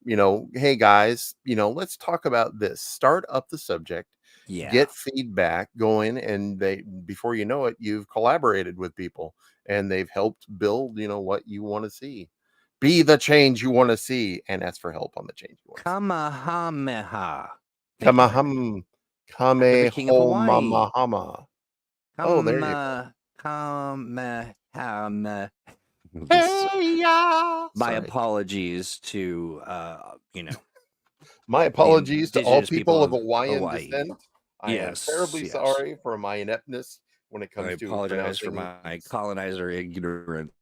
Hey guys, let's talk about this. Start up the subject. Get feedback going, and before you know it, you've collaborated with people and they've helped build, what you want to see. Be the change you want to see and ask for help on the change you want to see. Kamehameha. Kamehomamahama. Oh, there you go. Kamehameha. Hey, yeah. My apologies to my apologies to all people of Hawaii. Hawaiian descent. I am terribly sorry for my ineptness when it comes to apologize for my colonizer ignorance.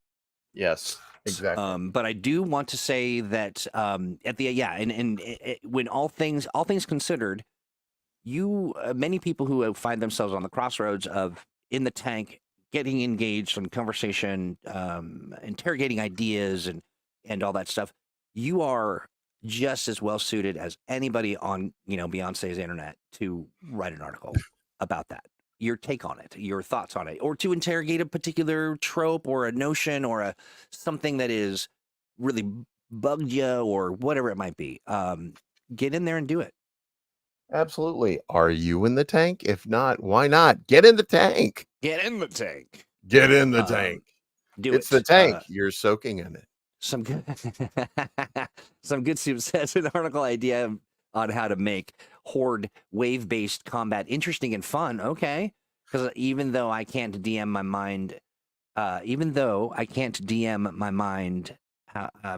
Yes, exactly. But I do want to say that at the when all things considered, many people who find themselves on the crossroads of in the tank, getting engaged in conversation, interrogating ideas and all that stuff, you are just as well suited as anybody on Beyonce's internet to write an article about that. Your take on it, your thoughts on it, or to interrogate a particular trope or a notion or something that is really bugged you or whatever it might be. Get in there and do it. Absolutely. Are you in the tank? If not, why not? Get in the tank. Get in the tank. Get in the tank. It's the tank. You're soaking in it. Some good says an article idea on how to make horde wave-based combat interesting and fun. Okay, because even though I can't DM my mind, I've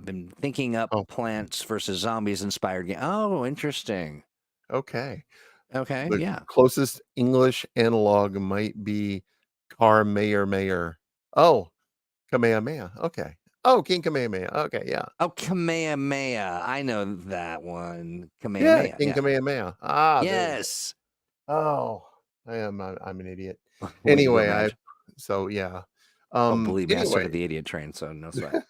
been thinking up Plants versus Zombies inspired game. Oh, interesting. Okay. The closest English analog might be Mayor. Oh, Kamehameha. Okay. Oh, King Kamehameha. Okay, yeah. Oh, Kamehameha. I know that one. Kamehameha. Yeah, King Kamehameha. Ah, yes. Oh, I'm an idiot. Anyway, yeah. Believe me, I started the idiot train, so no sweat.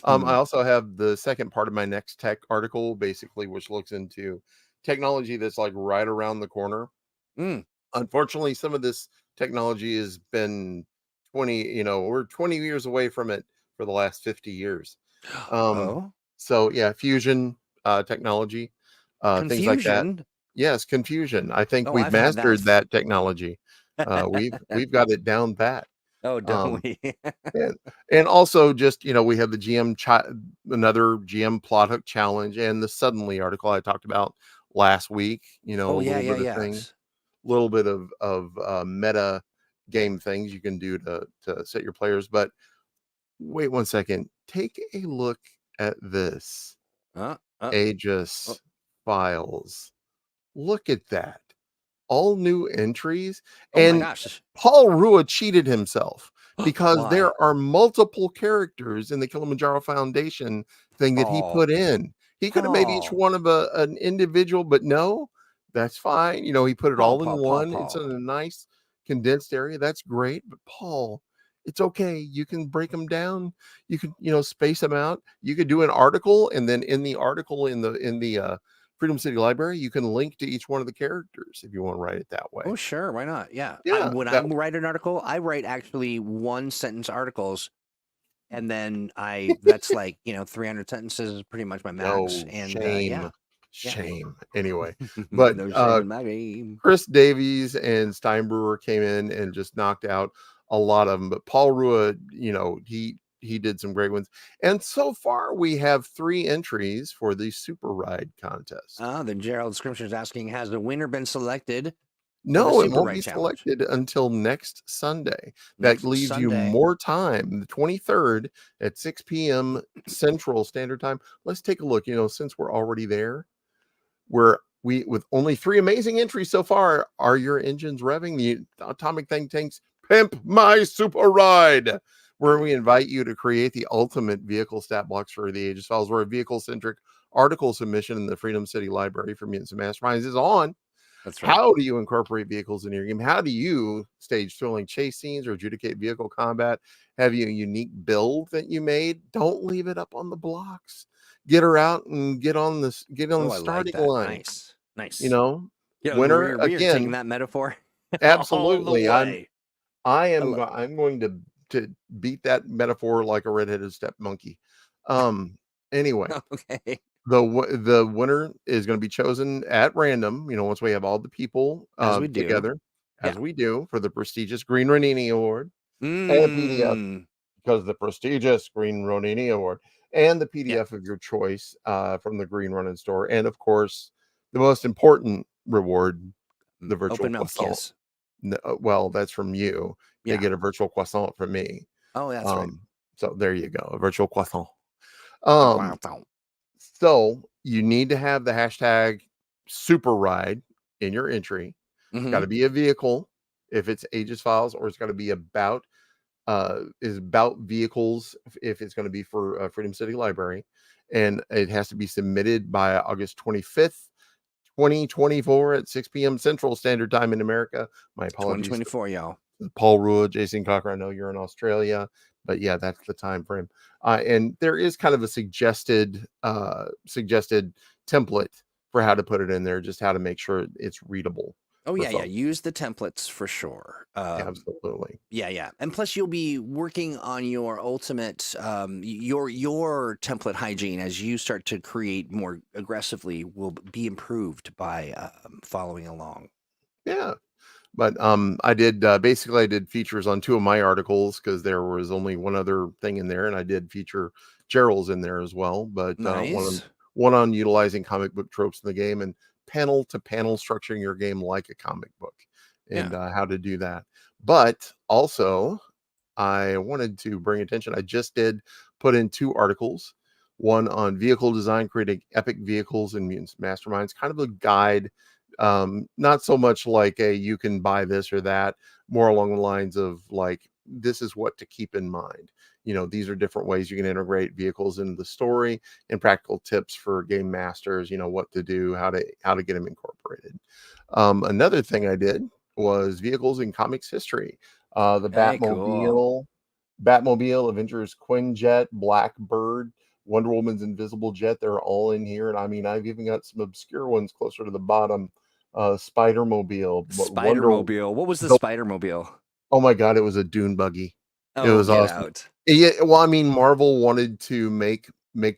I also have the second part of my next tech article, basically, which looks into technology that's like right around the corner. Unfortunately, some of this technology has been 20, we're 20 years away from it for the last 50 years. So yeah, fusion technology, things like that. Yes, confusion. I think we've mastered that technology. We've got it down pat. Oh, don't we? and also just, we have the another GM plot hook challenge and the Suddenly article I talked about last week, little bit of meta game things you can do to set your players. But wait one second, take a look at this. Aegis files. Look at that. All new entries. And my gosh. Paul Rua cheated himself because there are multiple characters in the Kilimanjaro Foundation thing that he put in. He could have made each one of an individual, but no, that's fine. He put it all in one. It's in a nice condensed area. That's great. But Paul, it's okay. You can break them down. You can, space them out. You could do an article, and then in the article in the Freedom City Library, you can link to each one of the characters if you want to write it that way. Oh, sure. Why not? Yeah. When I write an article, I write actually 1-sentence articles. And then that's like, 300 sentences is pretty much my max. Shame. Anyway, but Chris Davies and Steinbrewer came in and just knocked out a lot of them. But Paul Rua, he did some great ones. And so far we have 3 entries for the Super Ride contest. The Gerald Scrimshire is asking, has the winner been selected? No, it Super won't Ride be Challenge? selected until next Sunday. Next That leaves you Sunday. more time, the 23rd at 6 p.m. Central Standard Time. Let's take a look. Since we're already there, with only 3 amazing entries so far, are your engines revving? The Atomic Think Tank's Pimp My Super Ride, where we invite you to create the ultimate vehicle stat blocks for the Aegis Files, where a vehicle-centric article submission in the Freedom City Library for Mutants and Masterminds is on. That's right. How do you incorporate vehicles into your game? How do you stage thrilling chase scenes or adjudicate vehicle combat? Have you a unique build that you made? Don't leave it up on the blocks. Get her out and get on the I like starting that. line. Nice. Winner we are taking again. that metaphor. Absolutely. All the way. I'm going to beat that metaphor like a redheaded step monkey. Anyway. Okay. The winner is going to be chosen at random, once we have all the people As we do. together, as we do, for the prestigious Green Ronini Award and PDF, because the prestigious Green Ronini Award and the PDF of your choice from the Green Ronin store. And of course, the most important reward, the virtual open mouth croissant. kiss. No, well, that's from you. Yeah. They get a virtual croissant from me. Oh, that's right. So there you go, a virtual croissant. So you need to have the hashtag super ride in your entry. It's got to be a vehicle if it's Aegis Files, or it's got to be about vehicles if it's going to be for Freedom City Library, and it has to be submitted by August 25th, 2024 at 6 p.m. Central Standard Time in America. My apologies. 2024, y'all. Paul Rua, Jason Cocker, I know you're in Australia, but yeah, that's the time frame. And there is kind of a suggested template for how to put it in there, just how to make sure it's readable. Oh yeah. Use the templates for sure. Absolutely. Yeah. And plus, you'll be working on your ultimate, your template hygiene as you start to create more aggressively will be improved by following along. Yeah. But I did features on 2 of my articles because there was only one other thing in there, and I did feature Gerald's in there as well. But nice. one on utilizing comic book tropes in the game, and panel to panel structuring your game like a comic book, and how to do that. But also, I wanted to bring attention. I just did put in 2 articles. One on vehicle design, creating epic vehicles in Mutants Masterminds, kind of a guide. Not so much like you can buy this or that, more along the lines of like, this is what to keep in mind. These are different ways you can integrate vehicles into the story, and practical tips for game masters, what to do, how to get them incorporated. Another thing I did was vehicles in comics history. The Batmobile, Avengers Quinjet, Blackbird, Wonder Woman's invisible jet, they're all in here. And I mean, I've even got some obscure ones closer to the bottom. Spider-Mobile. What was the Spider-Mobile? Oh my God, it was a dune buggy. Oh, it was awesome. Out. Yeah, well, I mean, Marvel wanted to make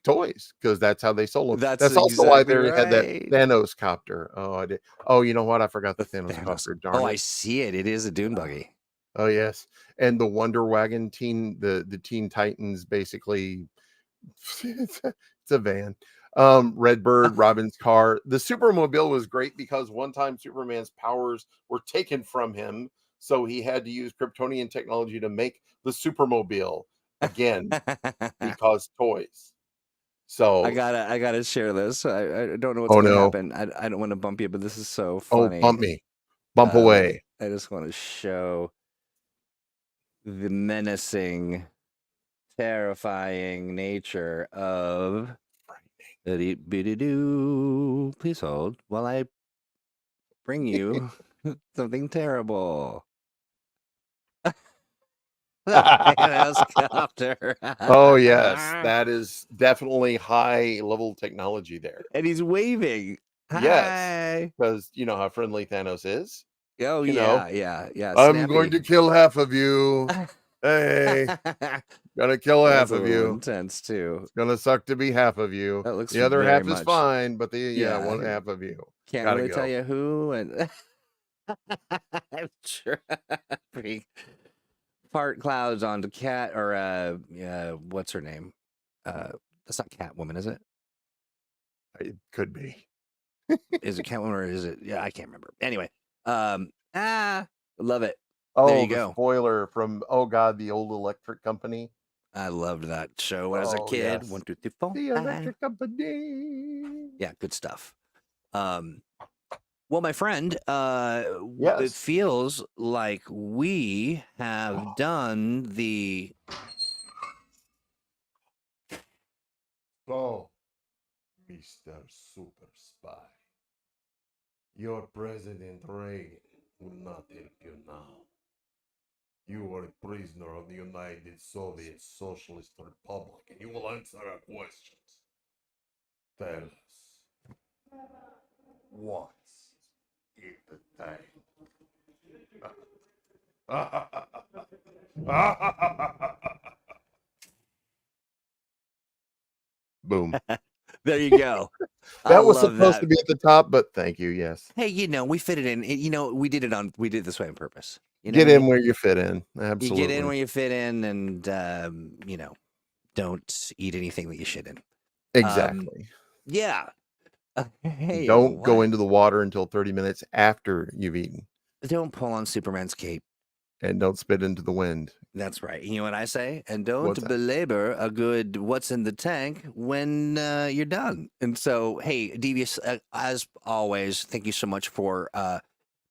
toys because that's how they sold them. That's also exactly why they right. had that Thanos copter. Oh, I did. Oh, you know what? I forgot the Thanos copter. Darn it. I see it. It is a dune buggy. Oh yes, and the Wonder Wagon the Teen Titans, basically, it's a van. Redbird, Robin's car. The Supermobile was great because one time Superman's powers were taken from him, so he had to use Kryptonian technology to make the Supermobile again because toys. So I gotta share this. I don't know what's going to happen. I don't want to bump you, but this is so funny. Oh, bump me, bump away. I just want to show the menacing, terrifying nature of. Please hold while I bring you something terrible. Helicopter. Oh yes, that is definitely high level technology there. And he's waving. Yes, because you know how friendly Thanos is. Oh yeah. I'm going to kill half of you. Hey, gonna kill half of you. Intense too. It's gonna suck to be half of you. That looks the other half much. Is fine, but one half of you. Can't really tell you who. And I'm sure. Part clouds onto Cat or what's her name? That's not Catwoman, is it? It could be. Is it Catwoman or is it? Yeah, I can't remember. Anyway, Love it. Oh, There you the go. spoiler from the old electric company. I loved that show when I was a Oh, kid. yes. 1, 2, 3, 4. The 5. electric company. Yeah, good stuff. Well, my friend, it Yes. feels like we have done the. So, Mr. Super Spy, your President Reagan will not help you now. You are a prisoner of the United Soviet Socialist Republic, and you will answer our questions. Tell us, what's in the tank? Boom. There you go. That was love supposed that. to be at the top, but thank you. Yes. Hey, we fit it in. We did it this way on purpose. You know Get what I in mean? where you fit in. You Absolutely. get in where you fit in, and don't eat anything that you shit in. Exactly. Yeah. Hey, Don't go what? into the water until 30 minutes after you've eaten, Don't pull on Superman's cape. and don't spit into the wind. That's right. You know what I say? And What's don't that? belabor a good what's in the tank when you're done. And so, hey, Devious, as always, thank you so much for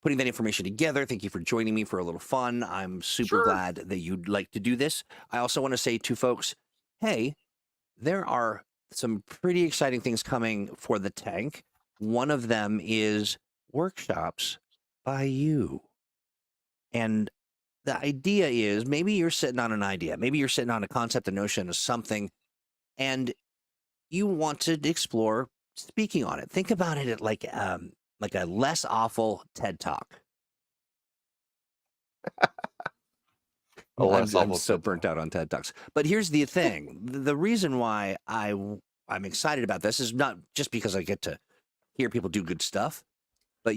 putting that information together. Thank you for joining me for a little fun. I'm super Sure. glad that you'd like to do this. I also want to say to folks, hey, there are some pretty exciting things coming for the tank. One of them is workshops by you. And the idea is maybe you're sitting on an idea, maybe you're sitting on a concept, a notion of something, and you want to explore speaking on it. Think about it like a less awful TED Talk. I'm so burnt out on TED Talks. But here's the thing. The reason why I'm excited about this is not just because I get to hear people do good stuff, but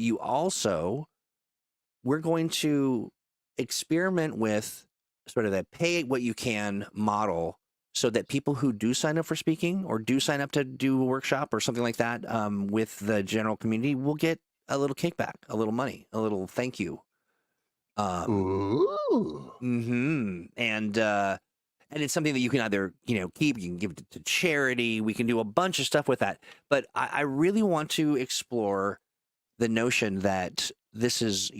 we're going to experiment with sort of that pay what you can model so that people who do sign up for speaking or do sign up to do a workshop or something like that with the general community will get a little kickback, a little money, a little thank you. Ooh. And it's something that you can either, keep, you can give it to charity. We can do a bunch of stuff with that. But I really want to explore the notion that this is,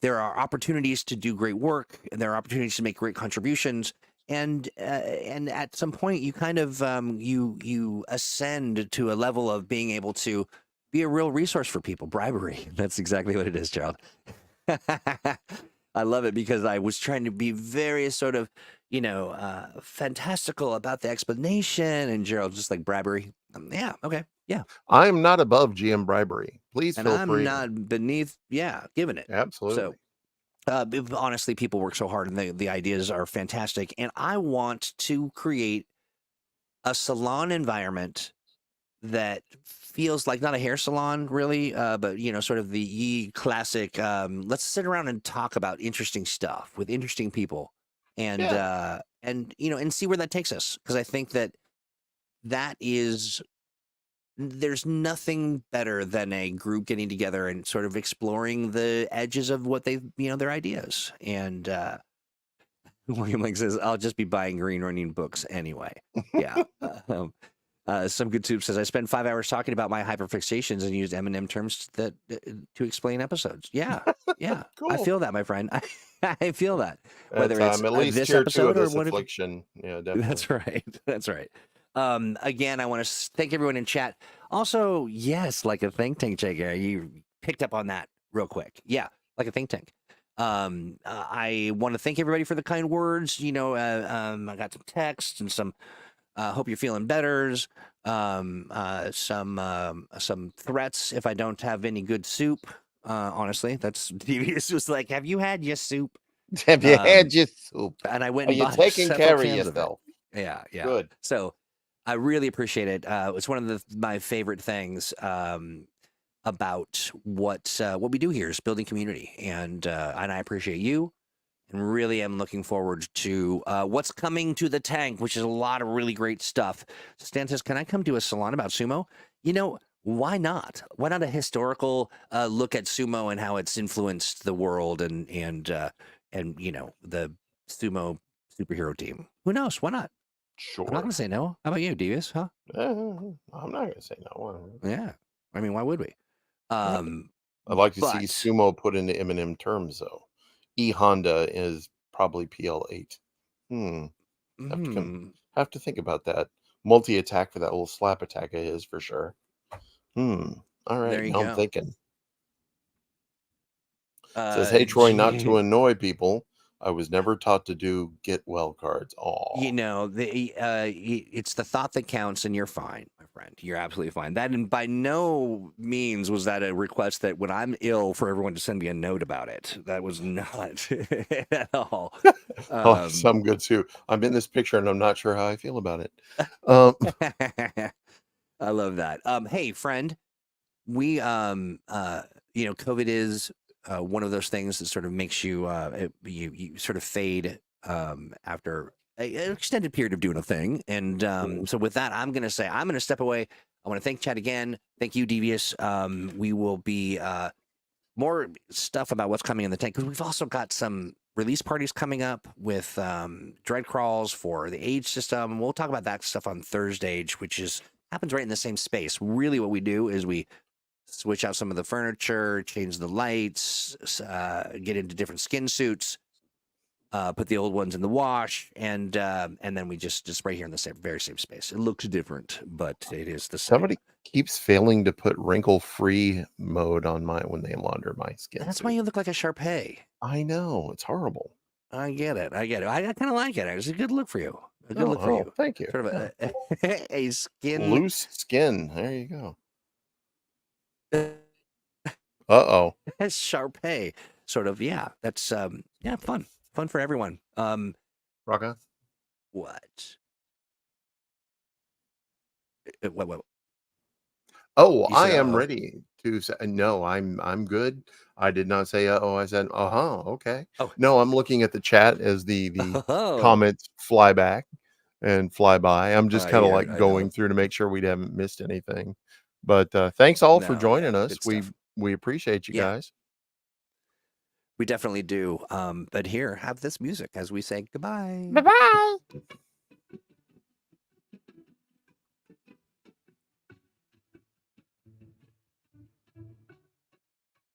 there are opportunities to do great work and there are opportunities to make great contributions. And at some point you kind of, you ascend to a level of being able to be a real resource for people. Bribery. That's exactly what it is, Gerald. I love it because I was trying to be very sort of, fantastical about the explanation, and Gerald just like bribery. Yeah, okay, yeah. I'm not above GM bribery. Please And feel I'm free. not beneath, giving it. Absolutely. So, honestly, people work so hard, and the ideas are fantastic. And I want to create a salon environment that feels like not a hair salon really, but sort of the classic. Let's sit around and talk about interesting stuff with interesting people, and see where that takes us. Because I think that is, there's nothing better than a group getting together and sort of exploring the edges of what they, their ideas. And William Link says, "I'll just be buying Green Ronin books anyway." Yeah. Some good soup says, "I spend 5 hours talking about my hyperfixations and use M&M terms to explain episodes." Yeah, yeah. Cool. I feel that, my friend. I feel that. Whether it's at least this tier 2 episode of this or affliction. Yeah, definitely. That's right. That's right. Again, I want to thank everyone in chat. Also, yes, like a think tank, Jake. You picked up on that real quick. Yeah, like a think tank. I want to thank everybody for the kind words. I got some text and some. Hope you're feeling better. Some threats if I don't have any good soup. Honestly, that's Devious was like, "Have you had your soup? Have you had your soup? And I went Are and you bought taking several care of cans yourself? it. Yeah. Good. So I really appreciate it. It's one of my favorite things about what we do here is building community, and I appreciate you. And really am looking forward to what's coming to the tank, which is a lot of really great stuff. Stan says, "Can I come do a salon about sumo?" Why not? Why not a historical look at sumo and how it's influenced the world and you know, the sumo superhero team? Who knows? Why not? I'm not Sure. going to say no. How about you, Devious? Huh? I'm not going to say no. Yeah. I mean, why would we? I'd like to see But sumo put into Eminem terms, though. E Honda is probably PL8. Have to think about that. Multi attack for that little slap attack of his for sure. All right, there you now I'm go. thinking. Says, hey Troy, not to annoy people. I was never taught to do get well cards. You know, it's the thought that counts, and you're fine, my friend. You're absolutely fine. That, and by no means was that a request that when I'm ill for everyone to send me a note about it. That was not at all. Some good too. I'm in this picture and I'm not sure how I feel about it. I love that. Hey, friend, we you know, COVID is one of those things that sort of makes you you sort of fade after an extended period of doing a thing. And so with that, I'm going to say I'm going to step away. I want to thank Chad again. Thank you, Devious. We will be more stuff about what's coming in the tank because we've also got some release parties coming up with dread crawls for the age system. We'll talk about that stuff on Thursday, which happens right in the same space. Really, what we do is we switch out some of the furniture, change the lights, get into different skin suits, put the old ones in the wash, and then we just right here in the very same space. It looks different, but it is the same. Somebody keeps failing to put wrinkle-free mode on when they launder my skin. That's why you look like a Sharpay. I know, it's horrible. I get it. I kind of like it. It's a good look for you. A good look for you. Thank you. Sort of a skin loose skin. There you go. Uh-oh. Sharpay. Sort of, yeah. That's yeah, fun for everyone. Rock on. What? Oh, I am ready to say no. I'm good. I did not say uh-oh. I said okay. Oh no, I'm looking at the chat as the comments fly back and fly by. I'm just kind of like going through to make sure we haven't missed anything. But thanks all for joining us. We appreciate you guys. We definitely do. But here, have this music as we say goodbye. Bye-bye.